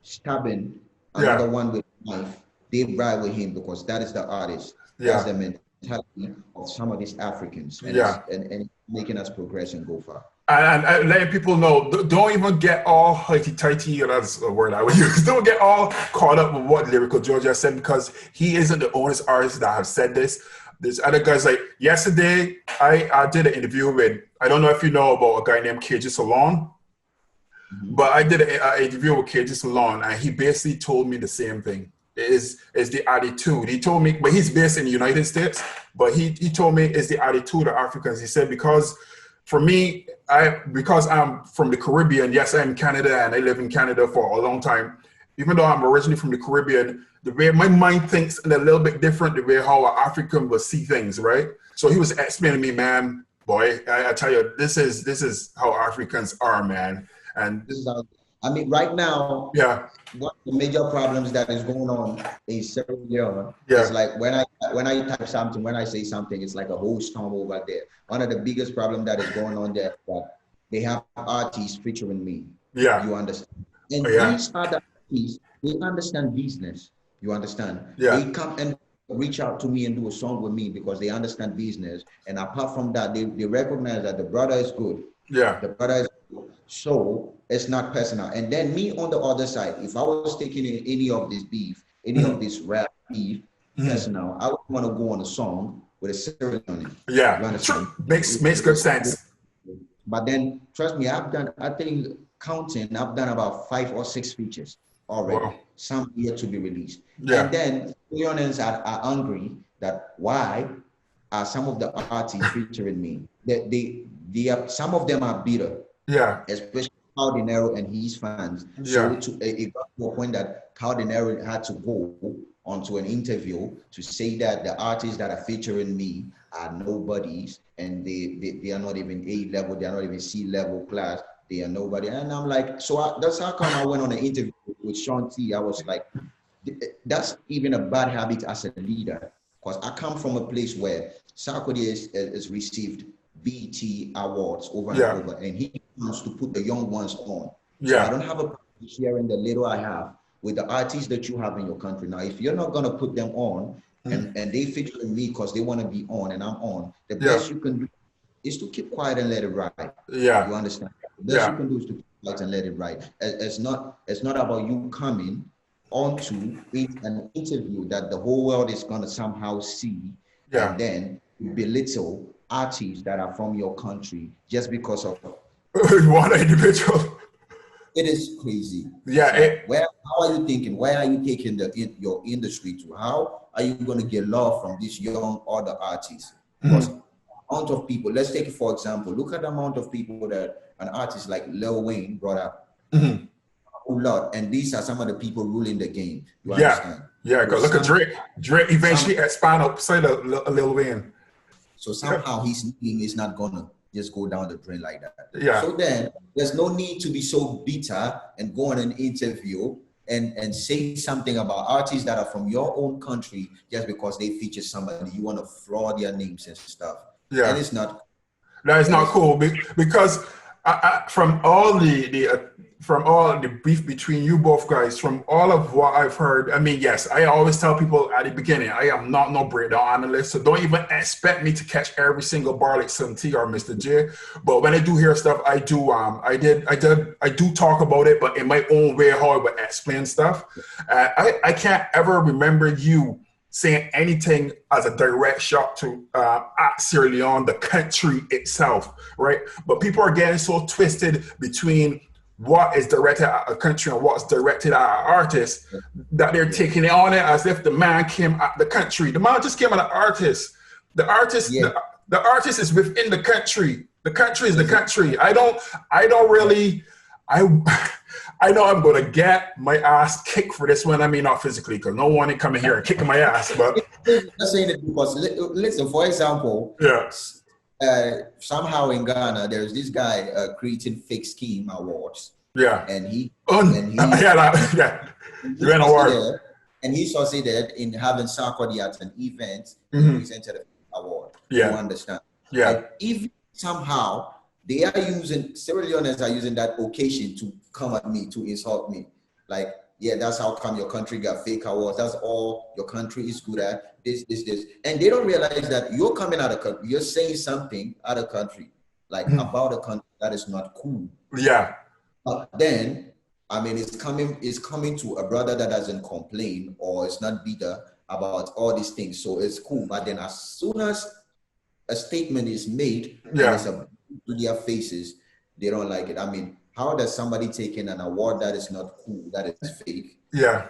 stabbing another one with a knife, they ride with him because that is the artist. That's the mentality of some of these Africans. And and making us progress and go far. And letting people know, don't even get all hoity-toity, that's a word I would use. Don't get all caught up with what Lyrical Joe just said, because he isn't the only artist that have said this. There's other guys like yesterday, I did an interview with, I don't know if you know about a guy named Jiggsillustrations, but I did an interview with Jiggsillustrations, and he basically told me the same thing. Is the attitude. He told me, but he's based in the United States, but he told me it's the attitude of Africans. He said, because for me, because I'm from the Caribbean, yes, I'm in Canada and I live in Canada for a long time. Even though I'm originally from the Caribbean, the way my mind thinks a little bit different the way how an African will see things, right? So he was explaining to me, man, boy, I tell you, this is how Africans are, man. And this is how, I mean, right now, one of the major problems that is going on in Sierra Leone is like when I type something, when I say something, it's like a whole storm over there. One of the biggest problems that is going on there is that they have artists featuring me. Yeah. You understand? And these other artists, they understand business. You understand? Yeah. They come and reach out to me and do a song with me because they understand business. And apart from that, they recognize that the brother is good. Yeah. The brother is good. So it's not personal. And then me on the other side, if I was taking any of this beef, any of this rap beef, personal, I would want to go on a song with a serious on it. Yeah, you understand? Makes good sense. But then, trust me, I've done about 5 or 6 features already. Wow. Some yet to be released. Yeah. And then, Leonans are angry that why are some of the artists featuring me? They are, some of them are bitter. Yeah. Especially Paul Dinero and his fans. So it got to a point that Paul Dinero had to go onto an interview to say that the artists that are featuring me are nobodies and they are not even A level, they are not even C level class, they are nobody. And I'm like, so that's how come I went on an interview with Sean T. I was like, that's even a bad habit as a leader, because I come from a place where Sarkodie is received BT awards over and over, and he wants to put the young ones on. So I don't have a problem sharing the little I have with the artists that you have in your country. Now, if you're not gonna put them on and they feature me because they want to be on and I'm on, the best you can do is to keep quiet and let it ride. Yeah. You understand? The best you can do is to keep quiet and let it ride. It's not about you coming onto an interview that the whole world is gonna somehow see and then belittle artists that are from your country just because of one individual. It is crazy. Yeah. So how are you thinking? Where are you taking your industry to? How are you going to get love from these young other artists? Because amount of people, let's take it for example, look at the amount of people that an artist like Lil Wayne brought up. A lot. And these are some of the people ruling the game. You understand? Yeah, because look at Drake. Drake eventually expanded outside of Lil Wayne. So somehow his name is not going to just go down the drain like that. Yeah. So then there's no need to be so bitter and go on an interview and say something about artists that are from your own country just because they feature somebody. You want to flaw their names and stuff. Yeah. And it's not. That is not cool because from all the beef between you both guys, from all of what I've heard, I mean, yes, I always tell people at the beginning, I am not no breakdown analyst, so don't even expect me to catch every single bar like Sun T or Mr. J. But when I do hear stuff, I do talk about it, but in my own way, how I would explain stuff. I can't ever remember you saying anything as a direct shot to Sierra Leone, the country itself, right? But people are getting so twisted between what is directed at a country and what's directed at an artist that they're taking it on it as if the man came at the country. The man just came at an artist. The artist, the artist is within the country. The country is the country. I know I'm going to get my ass kicked for this one. I mean, not physically, because no one is coming here and kicking my ass. But I'm saying it because, listen, for example, somehow in Ghana, there's this guy creating fake scheme awards. Yeah. And he ran award. And he succeeded in having Sarkodie at an event presented an award. Yeah. You understand? Yeah. And if somehow they are using, Sierra Leoneans are using that occasion to come at me, to insult me. Like, yeah, that's how come your country got fake awards. That's all your country is good at. This. And they don't realize that you're coming out of country. You're saying something out of country, like about a country that is not cool. Yeah. But then, I mean, it's coming to a brother that doesn't complain or is not bitter about all these things. So it's cool. But then as soon as a statement is made, to their faces, they don't like it. I mean, how does somebody take in an award that is not cool, that is fake? Yeah.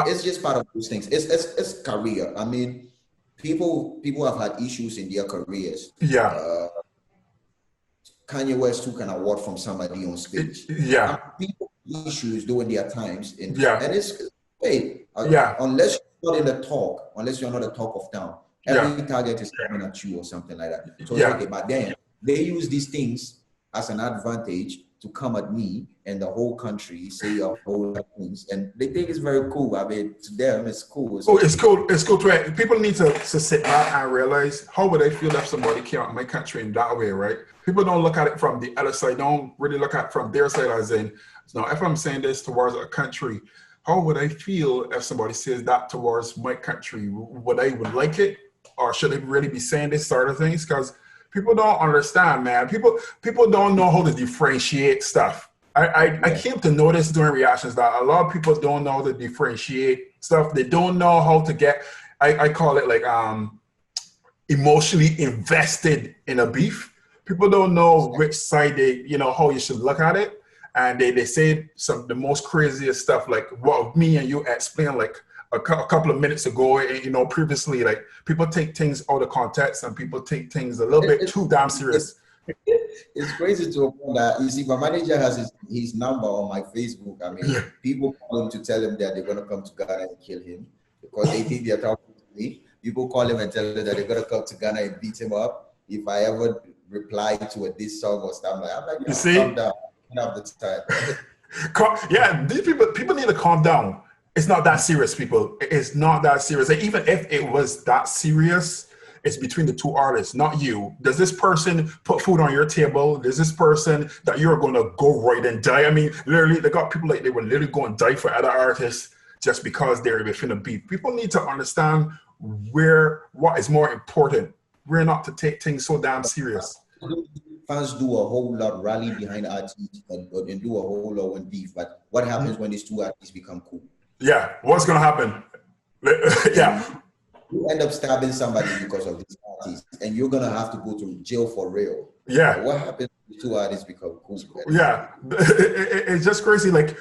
It's just part of those things. It's career. I mean, people have had issues in their careers. Yeah. Kanye West took an award from somebody on stage. Yeah. People have issues during their times. And it's unless you're not in the talk, unless you're not the talk of town, every target is coming at you or something like that. So okay, but then they use these things as an advantage to come at me and the whole country, say a whole lot of things, and they think it's very cool. I mean, to them, it's cool. It's cool. It's cool to people need to sit back and realize how would I feel if somebody came out of my country in that way, right? People don't look at it from the other side. Don't really look at it from their side as in, no, if I'm saying this towards a country, how would I feel if somebody says that towards my country? Would I like it? Or should I really be saying this sort of things? Because people don't understand, man. People don't know how to differentiate stuff. I came to notice during reactions that a lot of people don't know how to differentiate stuff. They don't know how to get, I call it like emotionally invested in a beef. People don't know which side how you should look at it. And they say the most craziest stuff, like what me and you explained like a couple of minutes ago, previously, like people take things out of context and people take things a little bit too damn serious. It's crazy to know that. You see, my manager has his number on my Facebook. I mean, people call him to tell him that they're going to come to Ghana and kill him because they think they're talking to me. People call him and tell him that they're going to come to Ghana and beat him up if I ever reply to a diss song or stuff. I'm like, you see? Calm down. Have the time. These people need to calm down. It's not that serious, people. It's not that serious. And even if it was that serious, it's between the two artists, not you. Does this person put food on your table? Does this person that you're going to go right and die? I mean, literally, they got people like they would literally go and die for other artists just because they're within a beat. People need to understand what is more important. We're not to take things so damn serious. Fans do a whole lot rally behind artists and do a whole lot when beef. But what happens when these two artists become cool? Yeah, what's gonna happen? You end up stabbing somebody because of this artist, and you're gonna have to go to jail for real. Yeah. What happens when two artists become cool? Yeah, it's just crazy. Like,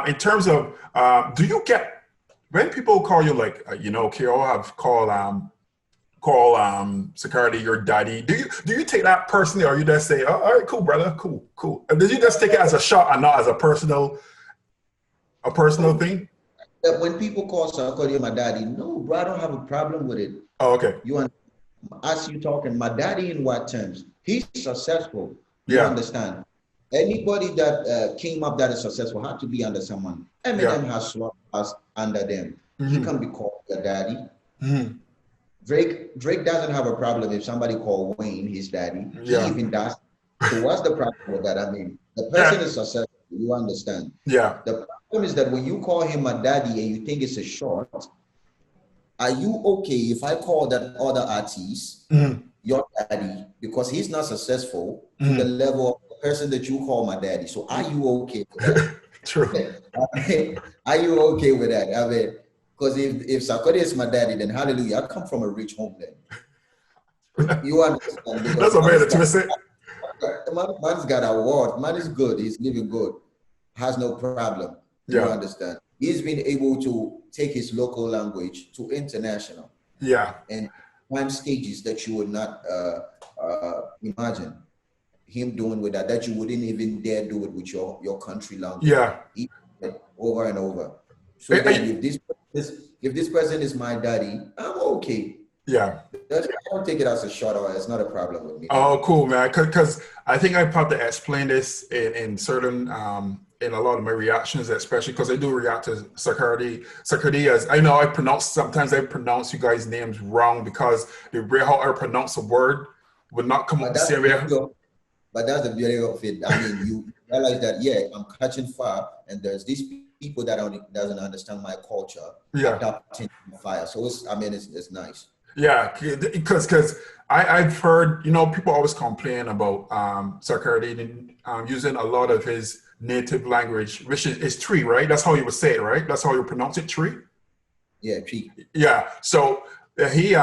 in terms of, do you get when people call you like, Kiro have call security your daddy? Do you take that personally, or you just say, oh, all right, cool, brother, cool? Did you just take it as a shot and not as a personal thing? When people call Sarkodie my daddy, no, bro, I don't have a problem with it. Oh, okay. As you talking, my daddy in what terms? He's successful. You Yeah. understand? Anybody that came up that is successful had to be under someone. Eminem has us under them. He can be called a daddy. Drake doesn't have a problem if somebody called Wayne his daddy. He even does. So what's the problem with that? I mean, the person is successful. You understand? Yeah. The problem is that when you call him a daddy and you think it's a short, are you okay if I call that other artist your daddy because he's not successful to the level of the person that you call my daddy? So are you okay with that? True. Are you okay with that? I mean, because if Sarkodie is my daddy, then hallelujah, I come from a rich home then. You understand? That's a way to twist it. Man's got award. Man is good. He's living good. Has no problem. You understand? He's been able to take his local language to international. Yeah. And time stages that you would not imagine him doing with that you wouldn't even dare do it with your country language. Yeah. Over and over. So then if this person is my daddy, I'm okay. Yeah. I don't take it as a shot or it's not a problem with me. Oh, cool, man. Because I think I probably explain this in certain in a lot of my reactions, especially because I do react to Sarkodie. As I know, sometimes I pronounce you guys' names wrong because the way how I pronounce a word would not come up the same way. But that's the beauty of it. I mean, you realize that I'm catching fire, and there's these people that doesn't understand my culture. Adapting fire. So it's nice. Yeah, because I've heard, people always complain about Sarkodie using a lot of his native language, which is Tree, right? That's how you would say it, right? That's how you pronounce it, Tree? Yeah, Tree. Yeah, so he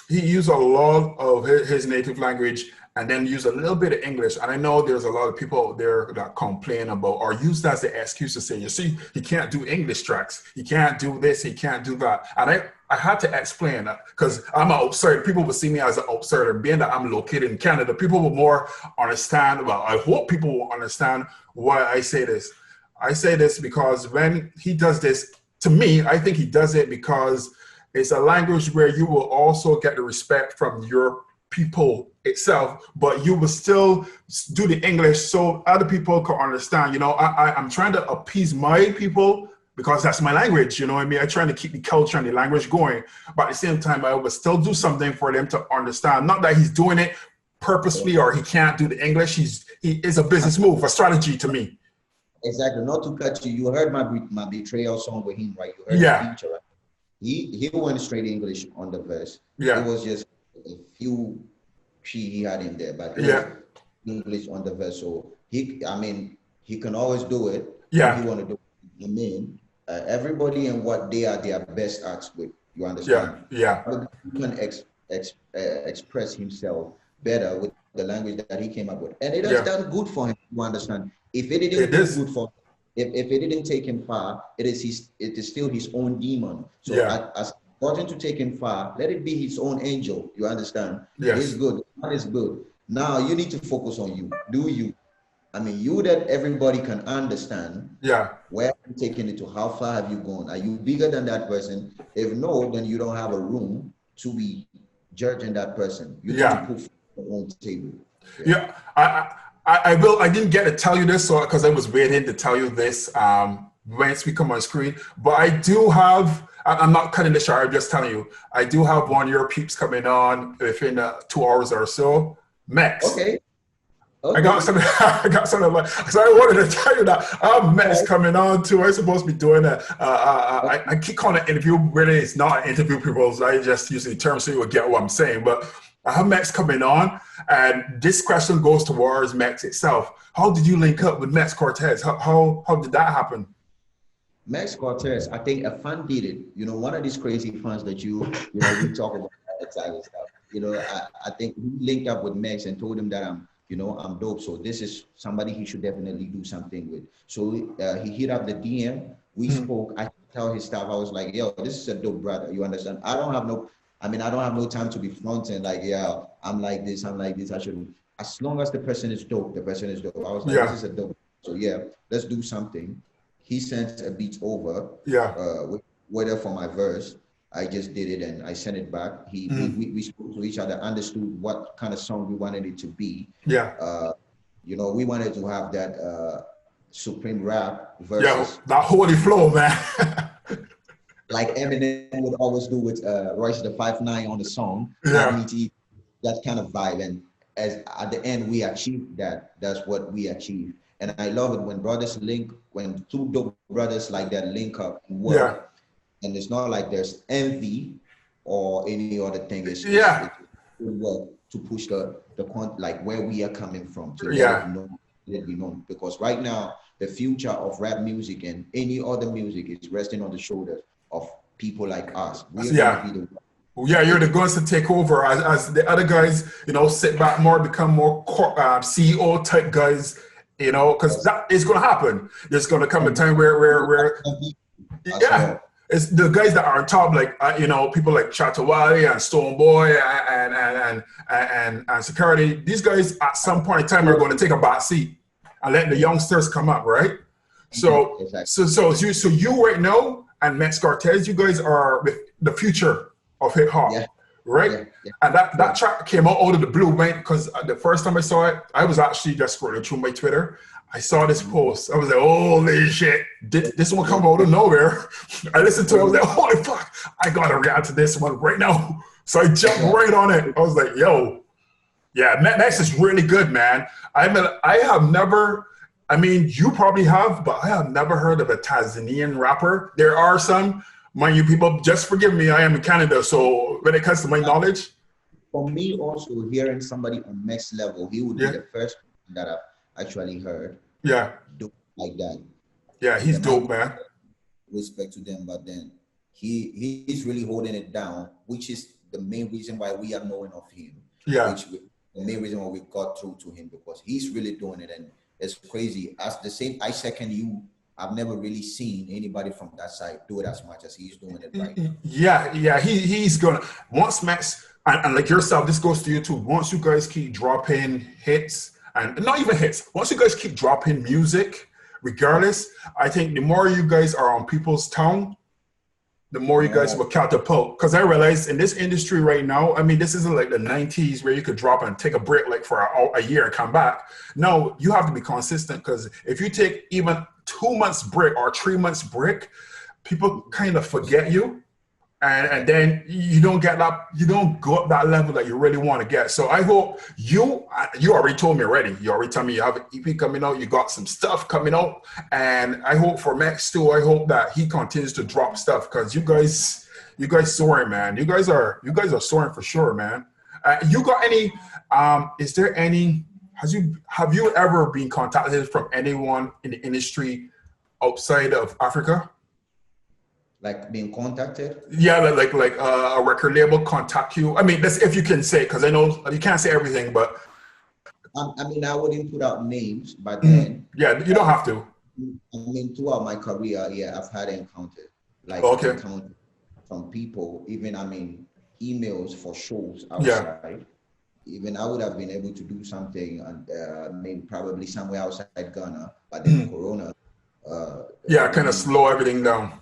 used a lot of his native language and then use a little bit of English. And I know there's a lot of people out there that complain about or use that as the excuse to say, you see, he can't do English tracks. He can't do this, he can't do that. And I had to explain that because I'm an outsider. People will see me as an outsider. Being that I'm located in Canada, people will more understand. Well, I hope people will understand why I say this. I say this because when he does this, to me, I think he does it because it's a language where you will also get the respect from your people itself, but you will still do the English so other people can understand. I'm trying to appease my people because that's my language, you know what I mean? I'm trying to keep the culture and the language going, but at the same time, I will still do something for them to understand. Not that he's doing it purposely or he can't do the English. He is a business move, a strategy to me. Exactly. Not to cut you. You heard my betrayal song with him, right? You heard the feature, right? He went straight English on the verse. Yeah. It was just a few he had in there, but it was English on the verse. So he can always do it. Yeah. If he want to do it. Everybody and what they are their best at with. You understand? Yeah. He can express himself better with the language that he came up with, and it has done good for him. You understand? If it didn't do good for him, if it didn't take him far, it is still his own demon. So as according to take him far, let it be his own angel. You understand? Yes. It's good. God is good. Now you need to focus on you. Do you? I mean, you that everybody can understand. Yeah. Where are you taking it to? How far have you gone? Are you bigger than that person? If no, then you don't have a room to be judging that person. You need to put your own table. Yeah. I will. I didn't get to tell you this, because I was waiting to tell you this once we come on screen. But I do have. I'm not cutting the short. I'm just telling you. I do have one of your peeps coming on within 2 hours or so. Max. Okay. I got something. So I wanted to tell you that I have Max coming on too. I'm supposed to be doing that. I keep calling it interview. Really, it's not an interview. People. I just use the term so you will get what I'm saying. But I have Max coming on, and this question goes towards Max itself. How did you link up with Max Cortez? How did that happen? Max Cortez, I think a fan did it. One of these crazy fans that we talk about that type of stuff. I think he linked up with Max and told him that I'm dope. So this is somebody he should definitely do something with. So he hit up the DM. We spoke. I tell his staff, I was like, yo, this is a dope brother. You understand? I don't have no time to be fronting like, yeah, I'm like this. I shouldn't. As long as the person is dope, the person is dope. I was like, this is a dope. So yeah, let's do something. He sent a beat over. Yeah. Whether for my verse. I just did it and I sent it back. We spoke to each other, understood what kind of song we wanted it to be. Yeah. you know, we wanted to have that supreme rap versus. Yeah, that holy flow, man. Like Eminem would always do with Royce the 5'9" on the song, Yeah. that kind of vibe. And as at the end we achieved that. That's what we achieved. And I love it when brothers link, when two dope brothers like that link up and work. Yeah. And it's not like there's envy or any other thing. It's good work to push the like where we are coming from, to let it be known. Because right now the future of rap music and any other music is resting on the shoulders of people like us. We're gonna be the you're the ones to take over as the other guys, you know, sit back more, become more CEO type guys, you know, because that is going to happen. There's going to come a time where it's the guys that are on top, like you know, people like Chatawale and Stoneboy and Security. These guys at some point in time are going to take a back seat and let the youngsters come up, right? So so you right now and Max Cortez, you guys are the future of hip hop, right? And that track came out of the blue, man, because the first time I saw it, I was actually just scrolling through my Twitter. I saw this post. I was like, holy shit, this one come out of nowhere. I listened to it, I was like, holy fuck, I gotta react to this one right now. So I jumped right on it. I was like, yo, yeah, Max is really good, man. I have never, I mean, you probably have, but I have never heard of a Tanzanian rapper. There are some, mind you, people, just forgive me, I am in Canada, so when it comes to my knowledge. For me also, hearing somebody on Max level, he would be the first that I've actually heard. Do like that. Yeah, he's dope, man. Respect to them, but then he's really holding it down, which is the main reason why we are knowing of him. The main reason why we got through to him, because he's really doing it, and it's crazy. As the same, I second you. I've never really seen anybody from that side do it as much as he's doing it right now. Yeah, he's gonna, once Max and like yourself, this goes to you too. Once you guys keep dropping hits, and not even hits, once you guys keep dropping music, regardless, I think the more you guys are on people's tongue, the more you guys will catapult. Because I realize in this industry right now, I mean, this isn't like the 90s where you could drop and take a break like for a year and come back. No, you have to be consistent, because if you take even 2 months break or 3 months break, people kind of forget you. And then you don't get that, you don't go up that level that you really want to get. So I hope you already told me already. You already told me you have an EP coming out. You got some stuff coming out. And I hope for Max too, I hope that he continues to drop stuff, because you guys soaring, man. You guys are soaring for sure, man. You got any, is there any, have you ever been contacted from anyone in the industry outside of Africa? Like being contacted? Yeah, like a record label contact you. I mean, that's if you can say, because I know you can't say everything, but I mean, I wouldn't put out names, but then you don't have to. I mean, throughout my career, I've had encounters from people. Even emails for shows outside. Even I would have been able to do something, and maybe probably somewhere outside Ghana, but then Corona. Kind of slow everything down.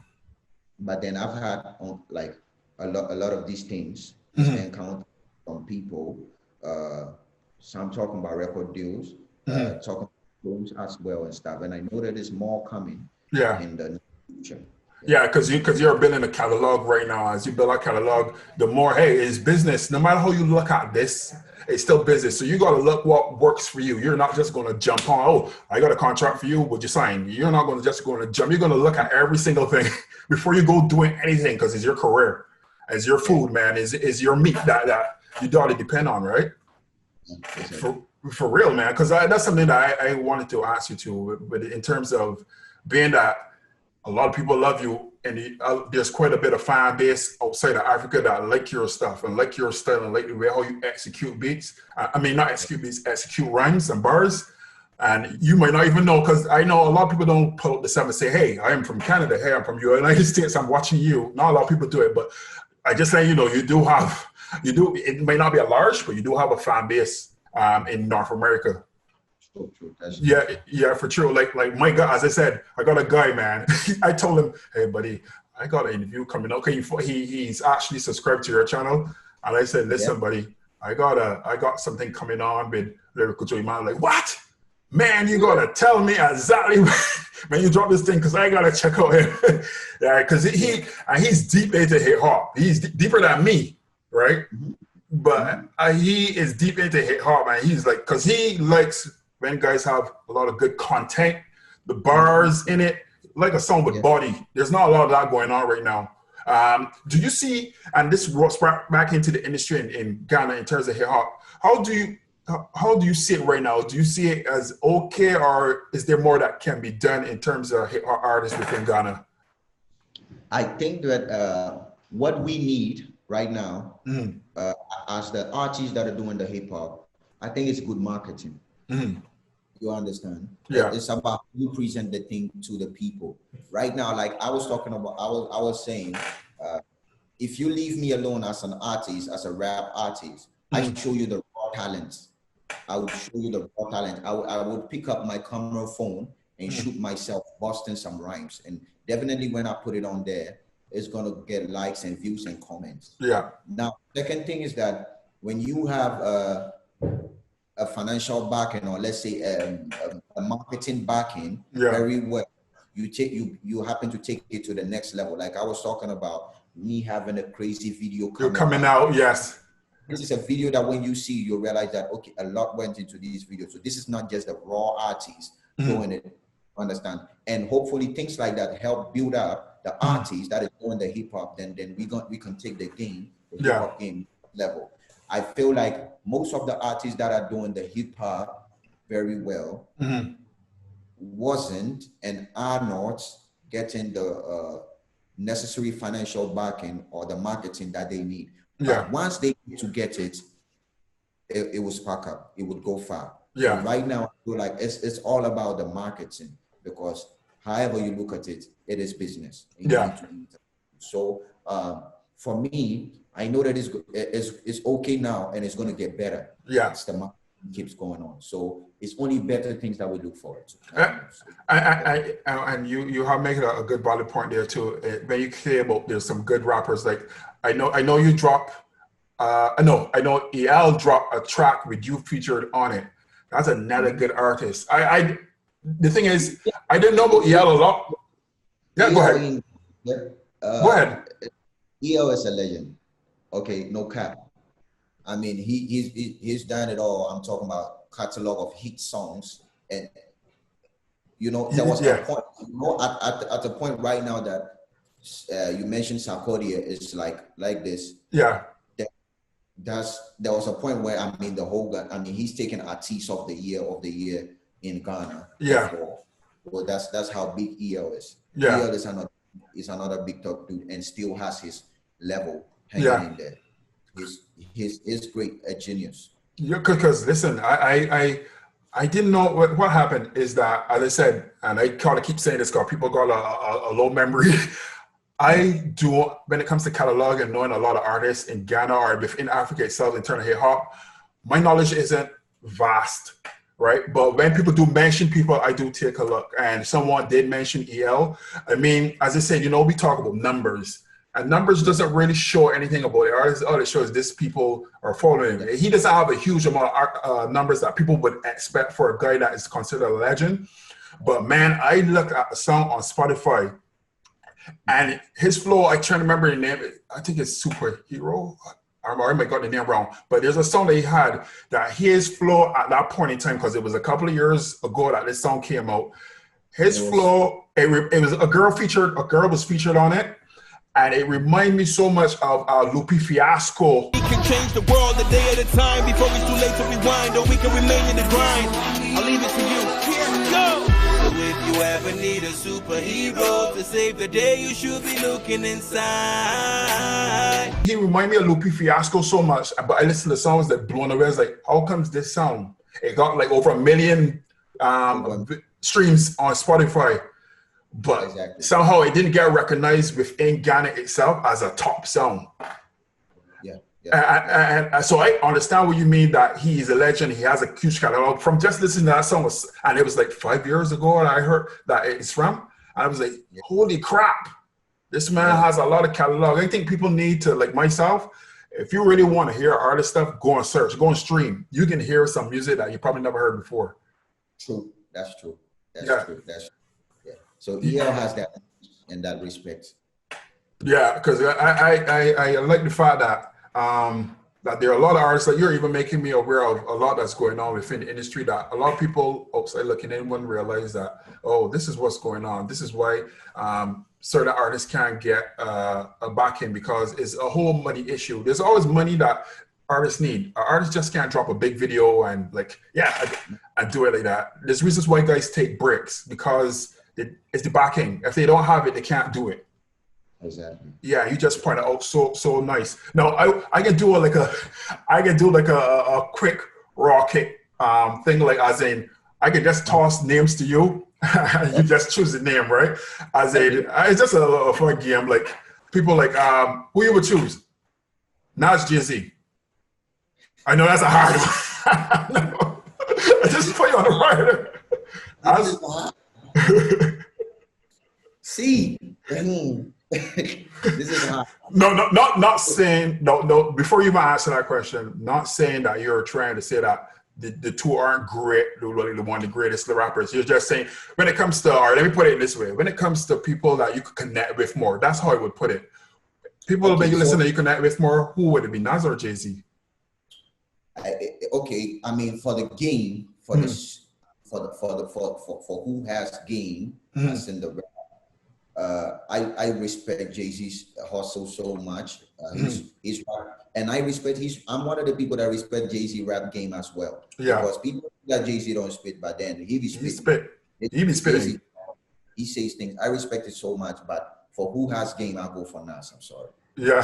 But then I've had like a lot of these things encountered from people. So I'm talking about record deals, talking about loans as well and stuff. And I know that there's more coming in the future. Yeah, because you're building a catalog right now. As you build a catalog, the more, hey, it's business. No matter how you look at this, it's still business. So you got to look what works for you. You're not just going to jump on, oh, I got a contract for you, would you sign? You're not going to jump. You're going to look at every single thing before you go doing anything, because it's your career. It's your food, man. It's your meat that you gotta depend on, right? For real, man. Because that's something that I wanted to ask you too, but in terms of being that a lot of people love you, and there's quite a bit of fan base outside of Africa that like your stuff and like your style and like the way how you execute beats. I mean, not execute beats, execute rhymes and bars. And you might not even know, because I know a lot of people don't pull up the set and say, hey, I am from Canada, hey, I'm from the United States, I'm watching you. Not a lot of people do it, but I just say, it may not be a large, but you do have a fan base in North America. True. Yeah, for sure. Like my guy, as I said, I got a guy, man. I told him, hey, buddy, I got an interview coming up. Okay, he's actually subscribed to your channel, and I said, listen, buddy, I got something coming on with Lyrical Joe. Man, like, what? man, you gotta tell me exactly when you drop this thing, because I gotta check out him. Yeah, because he's deep into hip hop. He's deeper than me, right? Mm-hmm. But he is deep into hip hop, man. He's like, because he likes when guys have a lot of good content, the bars in it, like a song with body. There's not a lot of that going on right now. Do you see, and this rolls back into the industry in Ghana in terms of hip hop, how do you see it right now? Do you see it as okay, or is there more that can be done in terms of hip hop artists within Ghana? I think that what we need right now, as the artists that are doing the hip hop, I think it's good marketing. You understand? Yeah. It's about you present the thing to the people. Right now, like I was talking about, I was saying, if you leave me alone as an artist, as a rap artist, I show you the raw talents. I would show you the raw talent. I would pick up my camera phone and shoot myself busting some rhymes. And definitely when I put it on there, it's gonna get likes and views and comments. Yeah. Now, second thing is that when you have a financial backing, or let's say a marketing backing, very well, you happen to take it to the next level. Like I was talking about me having a crazy video coming out. Yes. This is a video that when you see, you realize that, okay, a lot went into these videos. So this is not just the raw artists doing it, understand? And hopefully things like that help build up the artists that is doing the hip hop. Then we can take the game, the hip hop game level. I feel like most of the artists that are doing the hip hop very well wasn't and are not getting the necessary financial backing or the marketing that they need. Yeah. But once they get to get it, it will spark up. It would go far. Yeah. So right now, I feel like it's all about the marketing, because however you look at it, it is business. Yeah. So for me, I know that it's okay now and it's going to get better. Yeah. It's the market keeps going on. So it's only better things that we look forward to. And you have made a good valid point there too. When you say about there's some good rappers, like I know you drop, I know EL dropped a track with you featured on it. That's another good artist. The thing is, I didn't know about EL a lot. Yeah, go ahead. Go ahead. EL is a legend. Okay, no cap. I mean, he's done it all. I'm talking about catalog of hit songs, and you know there was a point. You know, at the point right now that you mentioned Sarkodia is like this. Yeah. There was a point where he's taken Artist of the Year in Ghana. Yeah. Well, that's how big EL is. Yeah. EL is another big top dude and still has his level hanging in there. He's great, a genius. Yeah, because listen, I didn't know what happened is that, as I said, and I kind of keep saying this because people got a low memory. I do, when it comes to catalog and knowing a lot of artists in Ghana or within Africa itself in terms of hip hop, my knowledge isn't vast, right? But when people do mention people, I do take a look. And someone did mention EL. I mean, as I said, we talk about numbers. And numbers doesn't really show anything about the artist. All it shows this people are following him. He doesn't have a huge amount of numbers that people would expect for a guy that is considered a legend. But man, I looked at the song on Spotify, and his flow, I trying to remember the name. I think it's Superhero. I might got the name wrong. But there's a song that he had that his flow at that point in time, because it was a couple of years ago that this song came out. His flow, it was a girl was featured on it. And it reminded me so much of Lupe Fiasco. We can change the world a day at a time before it's too late to rewind, or we can remain in the grind. I'll leave it to you. Here, go! So if you ever need a superhero to save the day, you should be looking inside. He reminded me of Lupe Fiasco so much, but I listened to the songs that blown away. I was like, how comes this sound? It got like over 1 million streams on Spotify. But somehow it didn't get recognized within Ghana itself as a top song. And so I understand what you mean, that he is a legend. He has a huge catalog. From just listening to that song, and it was like 5 years ago, and I heard that it's from. And I was like, holy crap, this man has a lot of catalog. I think people need to, like myself, if you really want to hear artist stuff, go and search, go and stream. You can hear some music that you probably never heard before. True. That's true. That's Yeah. true. That's yeah. So EL has that in that respect. Yeah, because I like the fact that that there are a lot of artists that you're even making me aware of a lot that's going on within the industry that a lot of people outside looking in wouldn't realize that, oh, this is what's going on. This is why certain artists can't get a backing, because it's a whole money issue. There's always money that artists need. Artists just can't drop a big video and like, yeah, and do it like that. There's reasons why guys take breaks, because it's the backing. If they don't have it, they can't do it. Exactly. Yeah, you just pointed out so nice. Now I can do a quick raw kick thing, like as in I can just toss names to you and you just choose the name, right? As in it's just a fun game. Like people like who you would choose? Nas, Jiggzy. I know that's a hard one. I just put you on the right. See. This is hard. Not saying no. Before you even answer that question, not saying that you're trying to say that the two aren't great, one of the greatest rappers. You're just saying when it comes to, or let me put it this way, when it comes to people that you could connect with more, that's how I would put it. People that you listen to, you connect with more. Who would it be, Nas or Jay-Z? Okay, I mean for the game, for this, for who has game, as in the. I respect Jay-Z's hustle so much. He's and I respect I'm one of the people that respect Jay-Z rap game as well. Yeah. Because people that Jay-Z don't spit, but then he be spitting. He be spitting. He says things. I respect it so much, but for who has game, I'll go for Nas. I'm sorry. Yeah.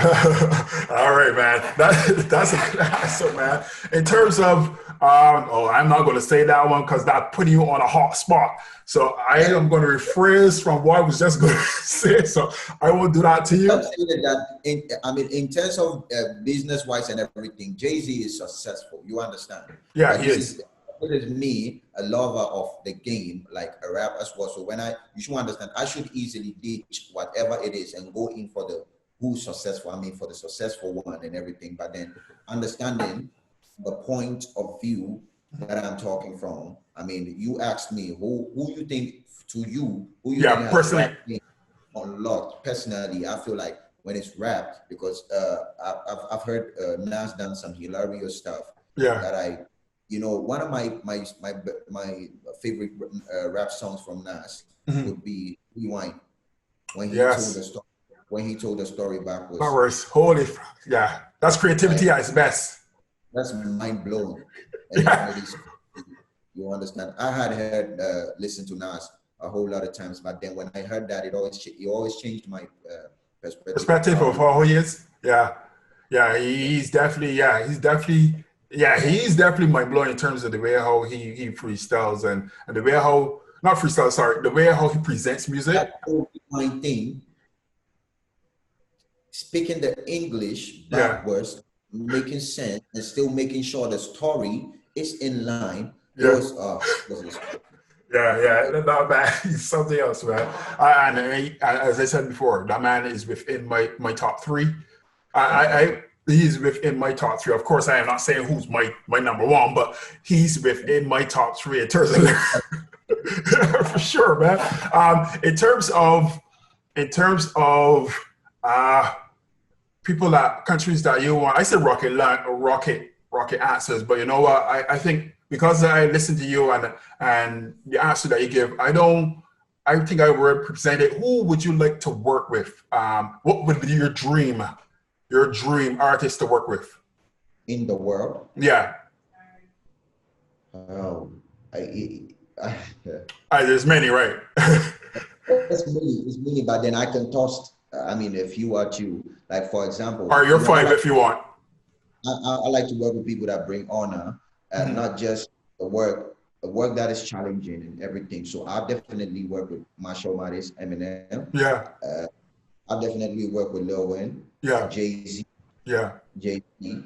All right, man. That's a good answer, man. In terms of, I'm not going to say that one because that's putting you on a hot spot. So I am going to rephrase from what I was just going to say. So I won't do that to you. I'm saying that in terms of business-wise and everything, Jay-Z is successful. You understand? Yeah, he is. It is me, a lover of the game, like a rap as well. So you should understand, I should easily ditch whatever it is and go in for the who's successful. I mean, for the successful one and everything. But then understanding the point of view that I'm talking from. I mean, you asked me who you think who you think personally unlocked. Personally, I feel like when it's rap, because I've heard Nas done some hilarious stuff. Yeah. That one of my favorite rap songs from Nas would be Rewind. When he told the story. When he told the story backwards. Holy, yeah, that's creativity at its best. That's mind blowing. You understand? I had heard listen to Nas a whole lot of times, but then when I heard that, it always changed my perspective of how he is. Yeah, he's definitely mind blowing in terms of the way how he freestyles and the way how the way how he presents music. That's my thing. Speaking the English backwards, making sense, and still making sure the story is in line. Yeah, not bad. He's something else, man. And as I said before, that man is within my top three. He's within my top three. Of course, I am not saying who's my number one, but he's within my top three in terms of for sure, man. In terms of people countries that you want, I said rocket answers, but you know what? I think because I listened to you and the answer that you give, I think I represent it. Who would you like to work with? What would be your dream artist to work with? In the world? Yeah. There's many, right? It's many, but then I can toss. I mean, if you are to, like, for example, or you're five if you want. I like to work with people that bring honor, and not just the work that is challenging and everything. So I definitely work with Marshall Mathers, Eminem. Yeah. I definitely work with Lil Wayne. Yeah. Jay-Z. Yeah. Jay-Z.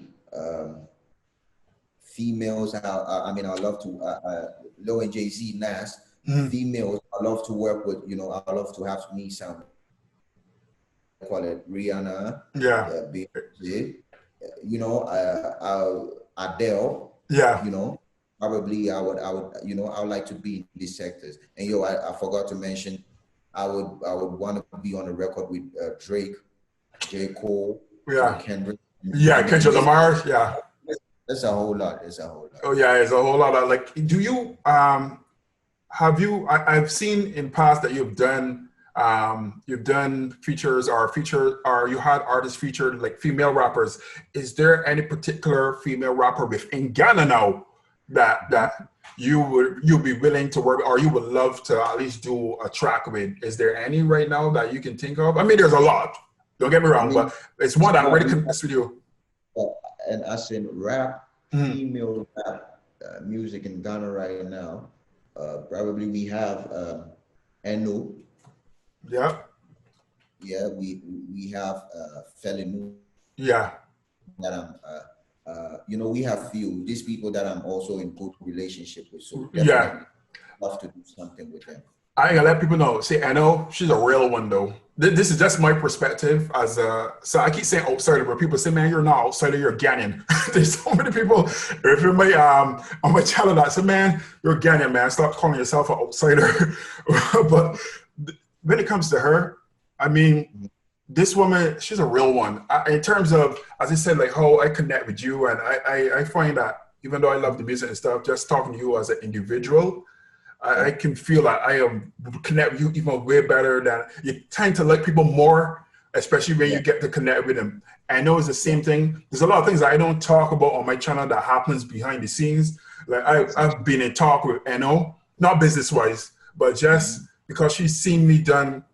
Females. I love to Lil and Jay-Z, Nas. Females. I love to work with. I love to have me some. I call it Rihanna. Yeah. Beyonce. Adele. Yeah. probably I would, you know, I would like to be in these sectors. And yo, I forgot to mention, I would want to be on a record with Drake, J. Cole, Kendrick. Yeah, Kendrick Lamar. Yeah. It's a whole lot. It's a whole lot. Oh yeah, it's a whole lot of like. Do you have you? I've seen in past that you've done features or you had artists featured like female rappers. Is there any particular female rapper within Ghana now that you'd be willing to work or you would love to at least do a track with? Is there any right now that you can think of? I mean, there's a lot. Don't get me wrong, but it's one that already connects with you. And as in rap, female rap music in Ghana right now, probably we have Eno. Yeah. Yeah, we have Felinu. Yeah. That I'm you know, we have few these people that I'm also in good relationship with. So yeah, love to do something with them. I ain't gonna let people know. See, I know she's a real one though. This is just my perspective as a. So I keep saying outsider, but people say, "Man, you're not outsider. You're Ghanaian." There's so many people. If you're my on my channel that say, "Man, you're Ghanaian, man. Stop calling yourself an outsider." But when it comes to her, I mean, this woman, she's a real one. In terms of, as I said, like how I connect with you, and I find that even though I love the music and stuff, just talking to you as an individual. I can feel that I am connect with you even way better than you tend to like people more, especially when you get to connect with them. I know it's the same thing. There's a lot of things that I don't talk about on my channel that happens behind the scenes. Like I've been in talk with Eno, not business wise, but just because she's seen me done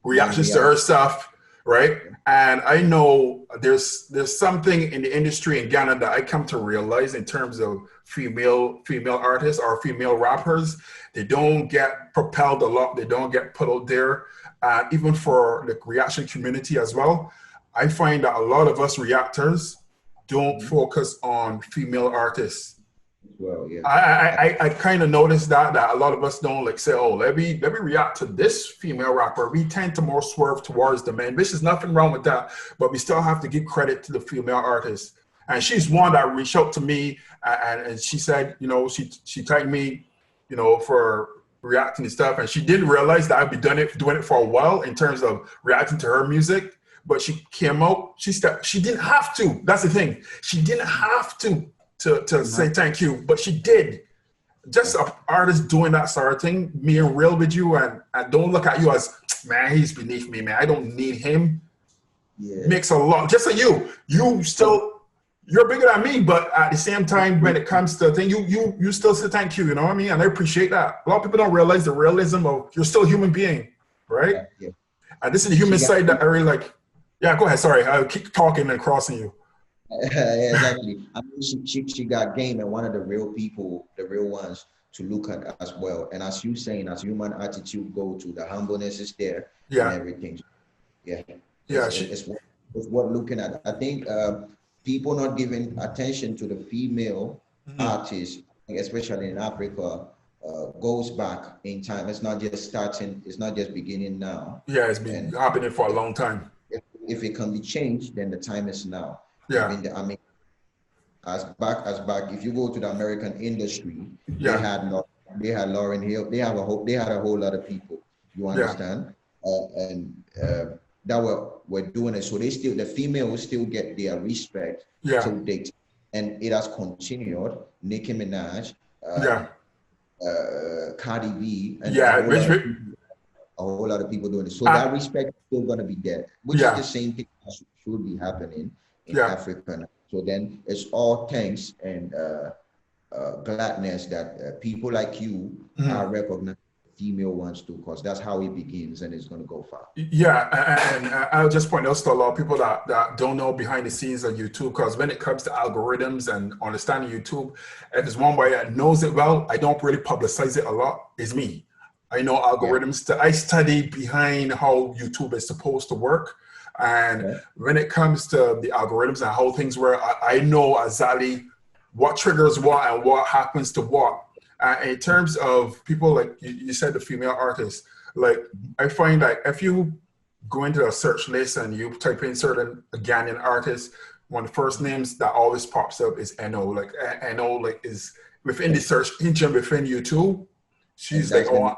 reactions to her stuff, right? And I know there's something in the industry in Ghana that I come to realize in terms of female artists or female rappers. They don't get propelled a lot. They don't get put out there. Even for the reaction community as well, I find that a lot of us reactors don't focus on female artists. Well, yeah. I kind of noticed that a lot of us don't like say, oh, let me react to this female rapper. We tend to more swerve towards the men, which is nothing wrong with that, but we still have to give credit to the female artists. And she's one that reached out to me and she said, you know, she tagged me, you know, for reacting to stuff, and she didn't realize that I'd be doing it for a while in terms of reacting to her music. But she came out, she didn't have to. That's the thing. She didn't have to say thank you, but she did. Just an artist doing that sort of thing, being real with you, and don't look at you as, man, he's beneath me, man. I don't need him. Yeah. Makes a lot. Just like you're bigger than me, but at the same time, when it comes to thing, you still say thank you. You know what I mean? And I appreciate that. A lot of people don't realize the realism of you're still a human being, right? Yeah. And this is the human side that I really like. Yeah, go ahead. Sorry, I'll keep talking and crossing you. Yeah, exactly. I mean, she got game, and one of the real people, the real ones to look at as well. And as you saying, as human attitude go to, the humbleness is there, and everything. Yeah, yeah. It's worth looking at. I think people not giving attention to the female artists, especially in Africa, goes back in time. It's not just starting. It's not just beginning now. Yeah, it's been happening for a long time. If it can be changed, then the time is now. Yeah. I mean, as back. If you go to the American industry, they had Lauryn Hill. They had a whole lot of people. You understand? And that were doing it. So the females still get their respect to date, and it has continued. Nicki Minaj, Cardi B, and a whole lot of people doing it. So that respect is still gonna be there, which is the same thing that should be happening in Africa. So then it's all thanks and gladness that people like you are recognized. Female ones too, because that's how it begins, and it's going to go far. Yeah, and I'll just point out to a lot of people that don't know behind the scenes of YouTube, because when it comes to algorithms and understanding YouTube, if there's one way that knows it well, I don't really publicize it a lot, is me. I know algorithms. I study behind how YouTube is supposed to work. And when it comes to the algorithms and how things work, I know exactly what triggers what and what happens to what. In terms of people, like you said, the female artists, like I find that if you go into a search list and you type in certain Ghanaian artists, one of the first names that always pops up is Eno. Like Eno, like is within the search engine within YouTube. She's like, oh,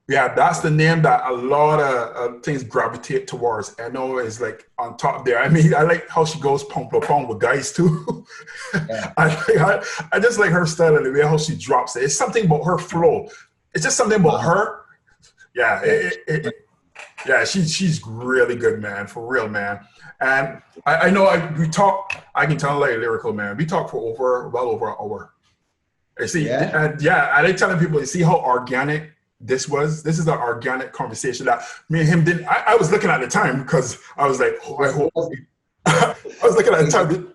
yeah, that's the name that a lot of things gravitate towards. I know is like on top there. I mean, I like how she goes pong pong with guys too. Yeah. I just like her style and the way how she drops it. It's something about her flow. It's just something about her. Yeah, yeah, she's really good, man, for real, man. And I know we talk. I can tell like Lyrical, man. We talked for well over an hour. You see, and I like telling people, you see how organic this was. This is an organic conversation that me and him didn't. I was looking at the time because I was like, oh, I hope. I was looking at the time.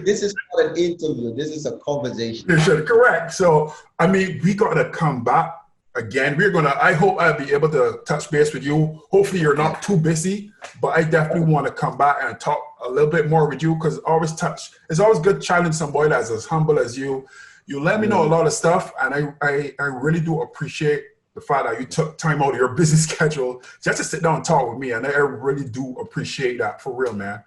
This is not an interview. This is a conversation. Correct. So I mean, we got to come back again. We're gonna. I hope I'll be able to touch base with you. Hopefully, you're not too busy, but I definitely want to come back and talk a little bit more with you because it's always good challenging somebody that's as humble as you. You let me know a lot of stuff, and I really do appreciate the fact that you took time out of your busy schedule just to sit down and talk with me, and I really do appreciate that for real, man.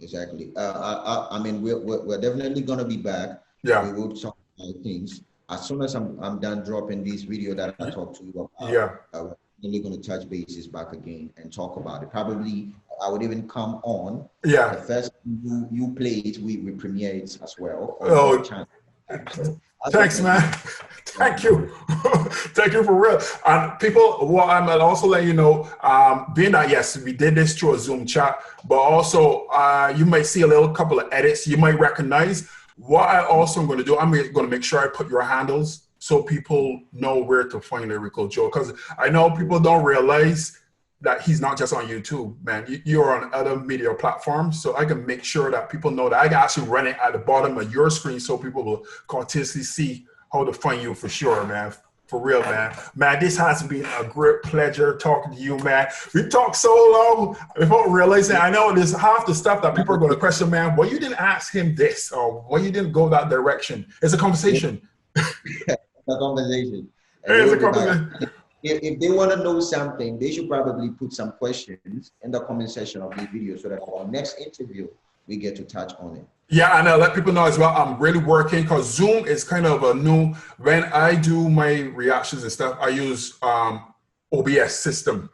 Exactly. I mean, we're definitely gonna be back. Yeah. We will talk about things as soon as I'm done dropping this video that I talked to you about. Yeah. We're really gonna touch bases back again and talk about it. Probably I would even come on. Yeah. The first you play it, we premiere it as well. Oh. Thanks, man. Thank you. Thank you for real. And people, what I'm also letting you know, being that, yes, we did this through a Zoom chat, but also you might see a little couple of edits you might recognize. What I also am going to do, I'm going to make sure I put your handles so people know where to find Lyrical Joe. Because I know people don't realize that he's not just on YouTube, man. You're on other media platforms, so I can make sure that people know that I can actually run it at the bottom of your screen so people will continuously see how to find you for sure, man. For real, man. Man, this has been a great pleasure talking to you, man. We talked so long without realizing. I know there's half the stuff that people are going to question, man. Why you didn't ask him this, or why you didn't go that direction? It's a conversation. It's a conversation. It's a conversation. If they want to know something, they should probably put some questions in the comment section of the video so that our next interview, we get to touch on it. Yeah, and I'll let people know as well, I'm really working because Zoom is kind of a new, when I do my reactions and stuff, I use OBS system.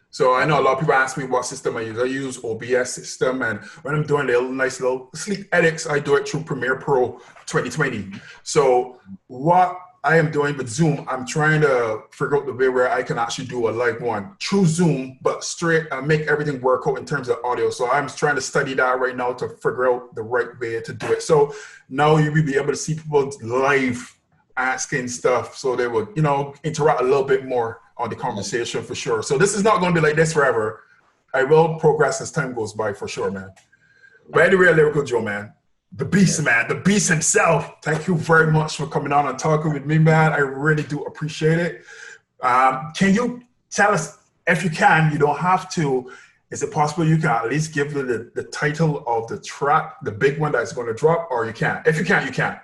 So I know a lot of people ask me what system I use. I use OBS system, and when I'm doing nice little sleek edits, I do it through Premiere Pro 2020. So what I am doing with Zoom, I'm trying to figure out the way where I can actually do a live one through Zoom, but straight make everything work out in terms of audio. So I'm trying to study that right now to figure out the right way to do it. So now you will be able to see people live asking stuff, so they will, interact a little bit more on the conversation for sure. So this is not going to be like this forever. I will progress as time goes by for sure, man. But anyway, Lyrical Joe, man. The beast, man, the beast himself. Thank you very much for coming on and talking with me, man. I really do appreciate it. Can you tell us, if you can, you don't have to, is it possible you can at least give the title of the track, the big one that's going to drop, or you can't? If you can't, you can't.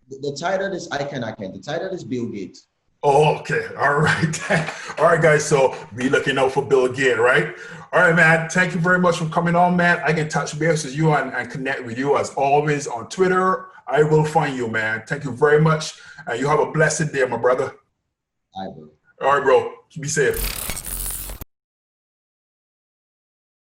The title is I Can. The title is Bill Gates. Oh, okay. All right. All right, guys. So be looking out for Bill again, right? All right, man. Thank you very much for coming on, man. I can touch base with you and connect with you as always on Twitter. I will find you, man. Thank you very much. And you have a blessed day, my brother. All right, bro. All right, bro. Be safe.